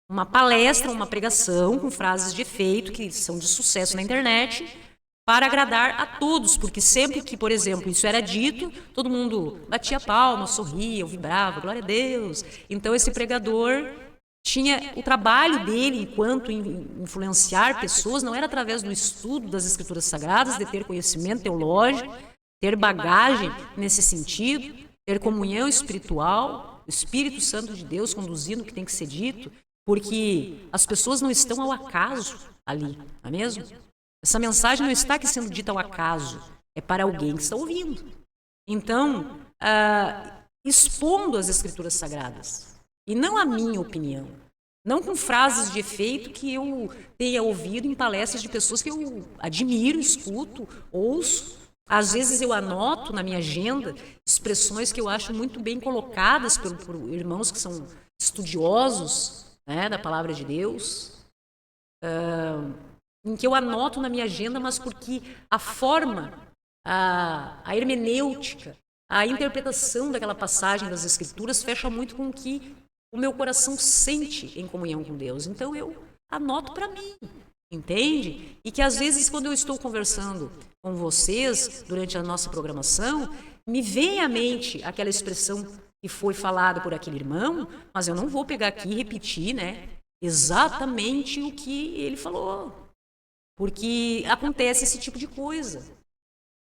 Uma palestra, uma pregação com frases de efeito que são de sucesso na internet para agradar a todos, porque sempre que, por exemplo, isso era dito, todo mundo batia palma, sorria, vibrava, glória a Deus. Então esse pregador tinha o trabalho dele enquanto influenciar pessoas, não era através do estudo das Escrituras Sagradas, de ter conhecimento teológico, ter bagagem nesse sentido, ter comunhão espiritual, o Espírito Santo de Deus conduzindo o que tem que ser dito, porque as pessoas não estão ao acaso ali, não é mesmo? Essa mensagem não está aqui sendo dita ao acaso, é para alguém que está ouvindo. Então, expondo as Escrituras Sagradas, e não a minha opinião, não com frases de efeito que eu tenha ouvido em palestras de pessoas que eu admiro, escuto, ouço. Às vezes eu anoto na minha agenda expressões que eu acho muito bem colocadas por irmãos que são estudiosos, né, da palavra de Deus, em que eu anoto na minha agenda, mas porque a forma, a hermenêutica, a interpretação daquela passagem das Escrituras fecha muito com o que o meu coração sente em comunhão com Deus. Então eu anoto para mim, entende? E que às vezes quando eu estou conversando com vocês durante a nossa programação, me vem à mente aquela expressão que foi falada por aquele irmão, mas eu não vou pegar aqui e repetir, né, exatamente o que ele falou, porque acontece esse tipo de coisa.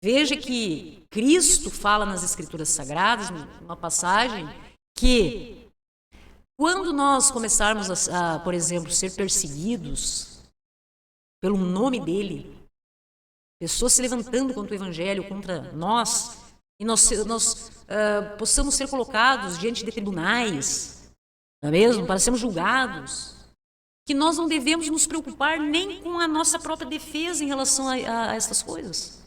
Veja que Cristo fala nas Escrituras Sagradas, numa passagem, que quando nós começarmos a, por exemplo, ser perseguidos pelo nome dele, pessoas se levantando contra o Evangelho, contra nós, e nós possamos ser colocados diante de tribunais, não é mesmo? Para sermos julgados, que nós não devemos nos preocupar nem com a nossa própria defesa em relação a essas coisas.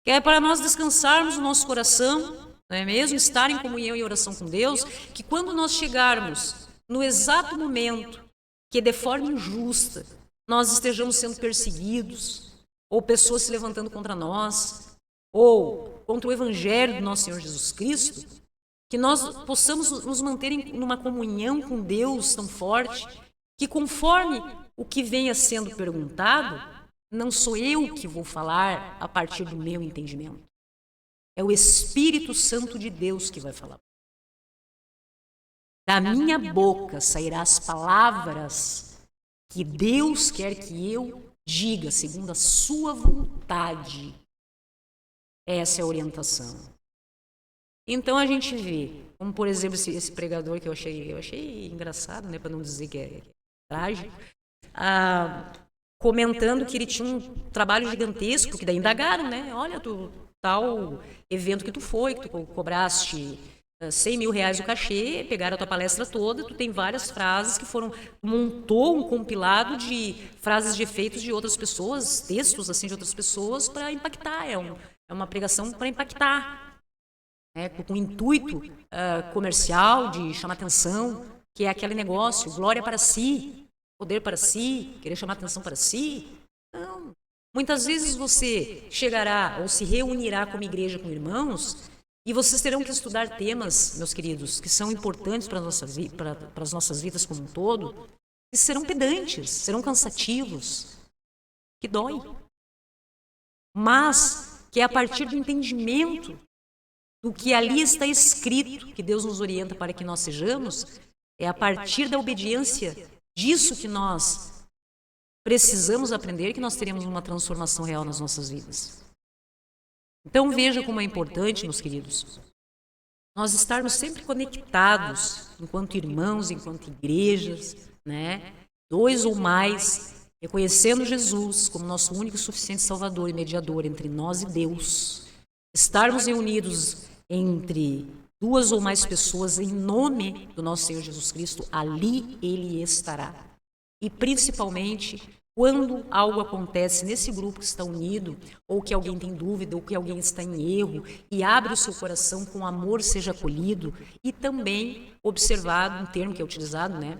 Que é para nós descansarmos o nosso coração, não é mesmo? Estar em comunhão e oração com Deus, que quando nós chegarmos no exato momento que de forma injusta nós estejamos sendo perseguidos, ou pessoas se levantando contra nós, ou contra o Evangelho do nosso Senhor Jesus Cristo, que nós possamos nos manter numa comunhão com Deus tão forte, que conforme o que venha sendo perguntado, não sou eu que vou falar a partir do meu entendimento. É o Espírito Santo de Deus que vai falar. Da minha boca sairão as palavras que Deus quer que eu diga, segundo a sua vontade. Essa é a orientação. Então a gente vê, como por exemplo esse pregador que eu achei engraçado, né, para não dizer que é trágico, comentando que ele tinha um trabalho gigantesco, porque daí indagaram, né? Olha, tu tal evento que tu foi, que tu cobraste 100 mil reais o cachê, pegaram a tua palestra toda, tu tem várias frases que foram, montou um compilado de frases de efeitos de outras pessoas, textos assim de outras pessoas para impactar, é uma pregação para impactar, né, com o intuito comercial de chamar atenção, que é aquele negócio, glória para si, poder para si, querer chamar atenção para si. Não. Muitas vezes você chegará ou se reunirá como igreja com irmãos e vocês terão que estudar temas, meus queridos, que são importantes para as nossas vidas como um todo, que serão pedantes, serão cansativos, que dói. Mas que é a partir do entendimento do que ali está escrito, que Deus nos orienta para que nós sejamos, é a partir da obediência disso que nós precisamos aprender, que nós teremos uma transformação real nas nossas vidas. Então veja como é importante, meus queridos, nós estarmos sempre conectados, enquanto irmãos, enquanto igrejas, né? 2 ou mais, reconhecendo Jesus como nosso único e suficiente Salvador e mediador entre nós e Deus. Estarmos reunidos entre 2 ou mais pessoas em nome do nosso Senhor Jesus Cristo, ali Ele estará. E principalmente, quando algo acontece nesse grupo que está unido, ou que alguém tem dúvida, ou que alguém está em erro, e abre o seu coração com amor, seja acolhido, e também observado, um termo que é utilizado, né,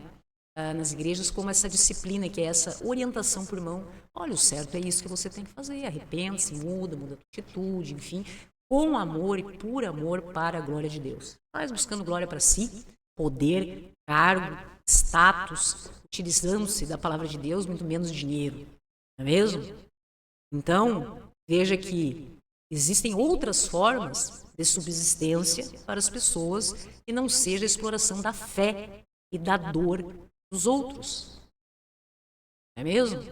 nas igrejas, como essa disciplina, que é essa orientação por irmão. Olha, o certo é isso que você tem que fazer, arrepende-se, muda a atitude, enfim, com amor e por amor para a glória de Deus. Mas buscando glória para si, poder, cargo, status, utilizando-se da palavra de Deus, muito menos dinheiro, não é mesmo? Então, veja que existem outras formas de subsistência para as pessoas que não seja a exploração da fé e da dor dos outros, não é mesmo?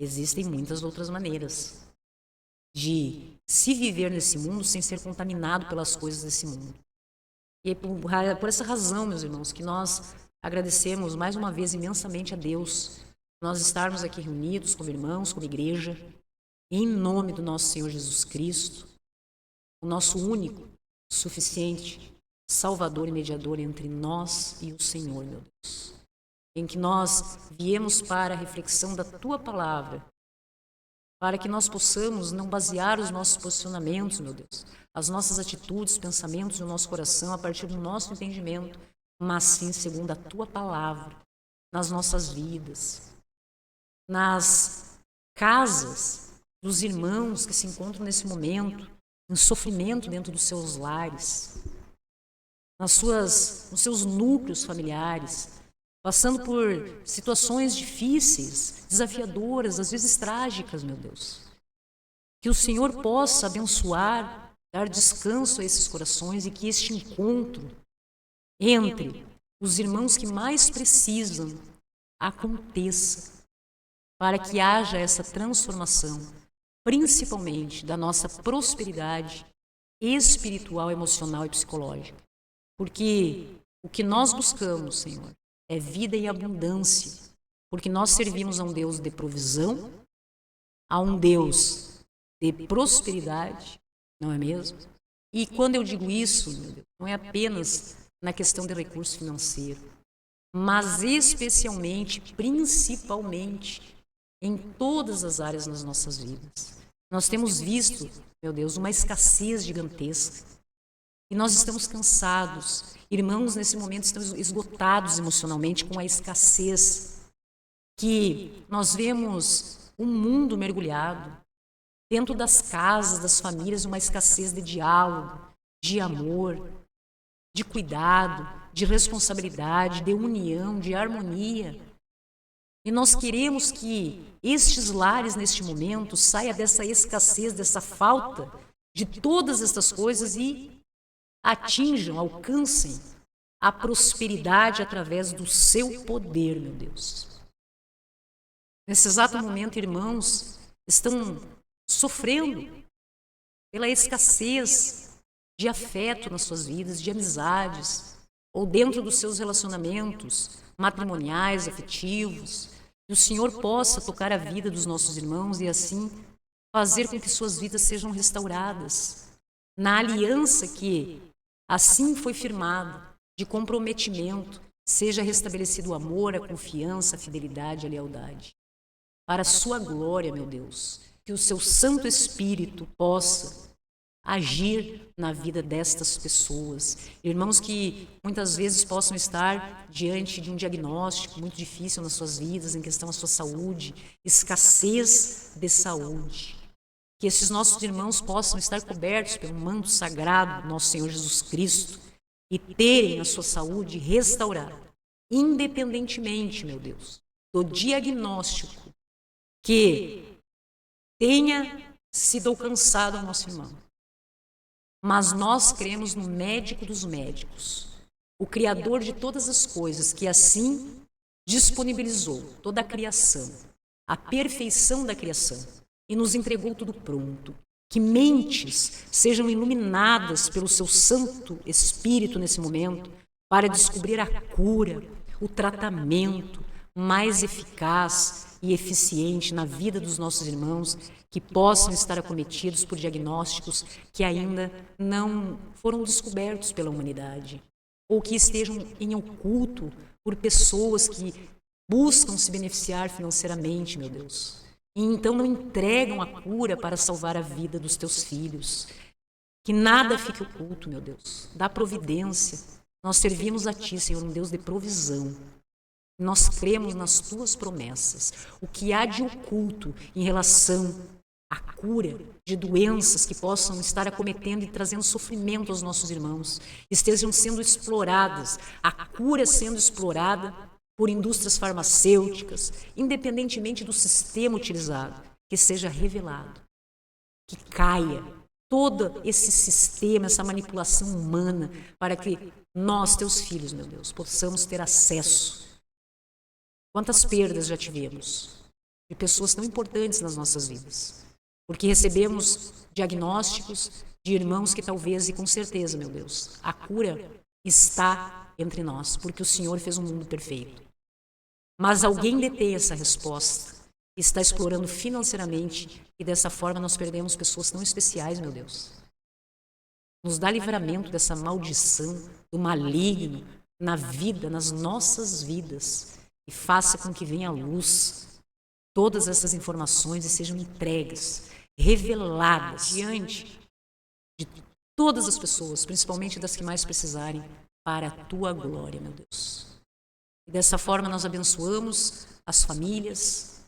Existem muitas outras maneiras de se viver nesse mundo sem ser contaminado pelas coisas desse mundo. E é por essa razão, meus irmãos, que nós agradecemos mais uma vez imensamente a Deus nós estarmos aqui reunidos como irmãos, como igreja, em nome do nosso Senhor Jesus Cristo, o nosso único, suficiente Salvador e mediador entre nós e o Senhor, meu Deus. Em que nós viemos para a reflexão da Tua Palavra, para que nós possamos não basear os nossos posicionamentos, meu Deus, as nossas atitudes, pensamentos e o nosso coração a partir do nosso entendimento, mas sim segundo a Tua Palavra, nas nossas vidas, nas casas dos irmãos que se encontram nesse momento, em sofrimento dentro dos seus lares, nos seus núcleos familiares, passando por situações difíceis, desafiadoras, às vezes trágicas, meu Deus. Que o Senhor possa abençoar, dar descanso a esses corações e que este encontro entre os irmãos que mais precisam aconteça, para que haja essa transformação, principalmente da nossa prosperidade espiritual, emocional e psicológica. Porque o que nós buscamos, Senhor, é vida em abundância, porque nós servimos a um Deus de provisão, a um Deus de prosperidade, não é mesmo? E quando eu digo isso, meu Deus, não é apenas na questão de recurso financeiro, mas especialmente, principalmente, em todas as áreas das nossas vidas. Nós temos visto, meu Deus, uma escassez gigantesca. E nós estamos cansados. Irmãos, nesse momento, estão esgotados emocionalmente com a escassez que nós vemos o mundo mergulhado. Dentro das casas, das famílias, uma escassez de diálogo, de amor, de cuidado, de responsabilidade, de união, de harmonia. E nós queremos que estes lares, neste momento, saia dessa escassez, dessa falta de todas estas coisas e atinjam, alcancem a prosperidade através do seu poder, meu Deus. Nesse exato momento, irmãos, estão sofrendo pela escassez de afeto nas suas vidas, de amizades, ou dentro dos seus relacionamentos matrimoniais, afetivos. Que o Senhor possa tocar a vida dos nossos irmãos e assim fazer com que suas vidas sejam restauradas, na aliança que assim foi firmada, de comprometimento, seja restabelecido o amor, a confiança, a fidelidade, a lealdade. Para a sua glória, meu Deus, que o seu Santo Espírito possa agir na vida destas pessoas. Irmãos que muitas vezes possam estar diante de um diagnóstico muito difícil nas suas vidas, em questão à sua saúde, escassez de saúde. Que esses nossos irmãos possam estar cobertos pelo manto sagrado do nosso Senhor Jesus Cristo e terem a sua saúde restaurada, independentemente, meu Deus, do diagnóstico que tenha sido alcançado ao nosso irmão. Mas nós cremos no médico dos médicos, o Criador de todas as coisas, que assim disponibilizou toda a criação, a perfeição da criação, e nos entregou tudo pronto. Que mentes sejam iluminadas pelo seu Santo Espírito nesse momento, para descobrir a cura, o tratamento mais eficaz e eficiente na vida dos nossos irmãos que possam estar acometidos por diagnósticos que ainda não foram descobertos pela humanidade, ou que estejam em oculto por pessoas que buscam se beneficiar financeiramente, meu Deus, e então não entregam a cura para salvar a vida dos teus filhos. Que nada fique oculto, meu Deus, dá providência. Nós servimos a Ti, Senhor, um Deus de provisão. Nós cremos nas Tuas promessas. O que há de oculto em relação à cura de doenças que possam estar acometendo e trazendo sofrimento aos nossos irmãos, estejam sendo exploradas, a cura sendo explorada por indústrias farmacêuticas, independentemente do sistema utilizado, que seja revelado, que caia todo esse sistema, essa manipulação humana, para que nós, teus filhos, meu Deus, possamos ter acesso. Quantas perdas já tivemos de pessoas tão importantes nas nossas vidas, porque recebemos diagnósticos de irmãos que talvez, e com certeza, meu Deus, a cura está entre nós, porque o Senhor fez um mundo perfeito. Mas alguém detém essa resposta, está explorando financeiramente, e dessa forma nós perdemos pessoas tão especiais, meu Deus. Nos dá livramento dessa maldição do maligno na vida, nas nossas vidas, e faça com que venha à luz todas essas informações e sejam entregues, reveladas diante de todas as pessoas, principalmente das que mais precisarem, para a Tua glória, meu Deus. E dessa forma nós abençoamos as famílias,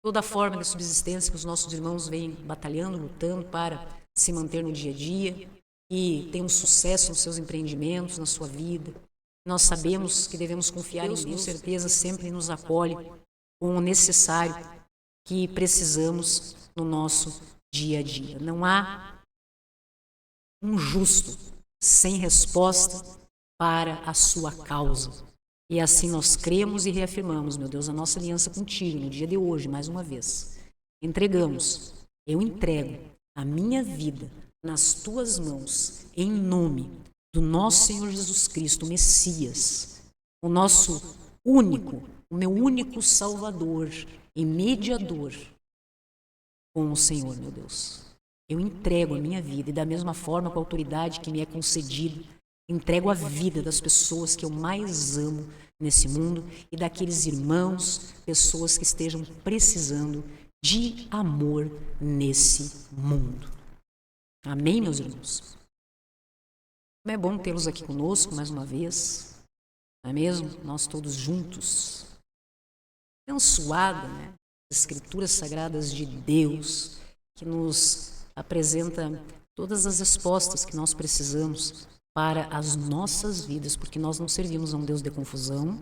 toda a forma de subsistência que os nossos irmãos vêm batalhando, lutando para se manter no dia a dia e tenham sucesso nos seus empreendimentos, na sua vida. Nós sabemos que devemos confiar em Deus, com certeza sempre nos acolhe com o necessário que precisamos no nosso dia a dia. Não há um justo sem resposta para a sua causa. E assim nós cremos e reafirmamos, meu Deus, a nossa aliança contigo no dia de hoje, mais uma vez. Entregamos, eu entrego a minha vida nas Tuas mãos, em nome do nosso Senhor Jesus Cristo, o Messias, o nosso único, o meu único Salvador e mediador com o Senhor, meu Deus. Eu entrego a minha vida e da mesma forma, com a autoridade que me é concedida, entrego a vida das pessoas que eu mais amo nesse mundo e daqueles irmãos, pessoas que estejam precisando de amor nesse mundo. Amém, meus irmãos? Como é bom tê-los aqui conosco mais uma vez, não é mesmo? Nós todos juntos. Abençoada, né? As Escrituras Sagradas de Deus, que nos apresenta todas as respostas que nós precisamos para as nossas vidas, porque nós não servimos a um Deus de confusão,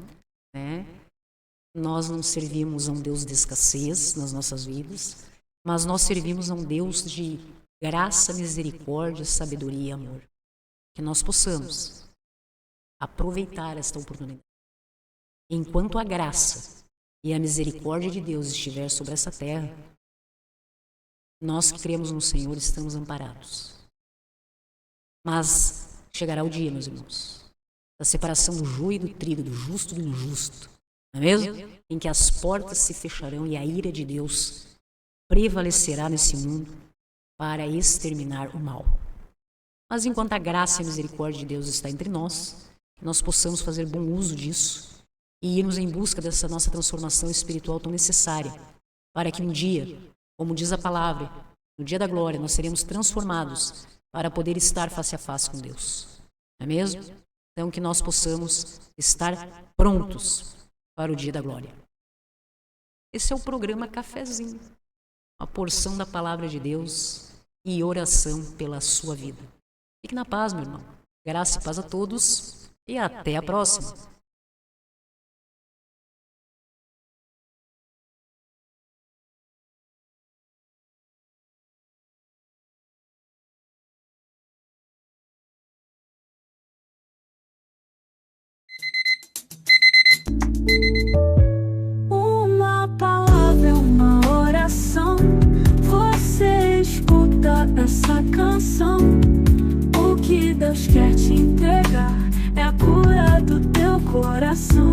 né? Nós não servimos a um Deus de escassez nas nossas vidas, mas nós servimos a um Deus de graça, misericórdia, sabedoria e amor. Que nós possamos aproveitar esta oportunidade. Enquanto a graça e a misericórdia de Deus estiver sobre essa terra, nós que cremos no Senhor estamos amparados. Mas chegará o dia, meus irmãos, da separação do joio e do trigo, do justo do injusto, não é mesmo? Em que as portas se fecharão e a ira de Deus prevalecerá nesse mundo para exterminar o mal. Mas enquanto a graça e a misericórdia de Deus está entre nós, que nós possamos fazer bom uso disso e irmos em busca dessa nossa transformação espiritual tão necessária, para que um dia, como diz a palavra, no dia da glória, nós seremos transformados para poder estar face a face com Deus. Não é mesmo? Então, que nós possamos estar prontos para o dia da glória. Esse é o programa Cafezinho, uma porção da palavra de Deus e oração pela sua vida. Fique na paz, meu irmão. Graça e paz a todos e até a próxima. Uma palavra é uma oração. Você escuta essa canção. O que Deus quer te entregar é a cura do teu coração.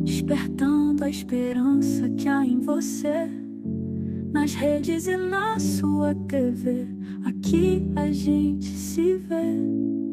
Despertando a esperança que há em você, nas redes e na sua TV, aqui a gente se vê.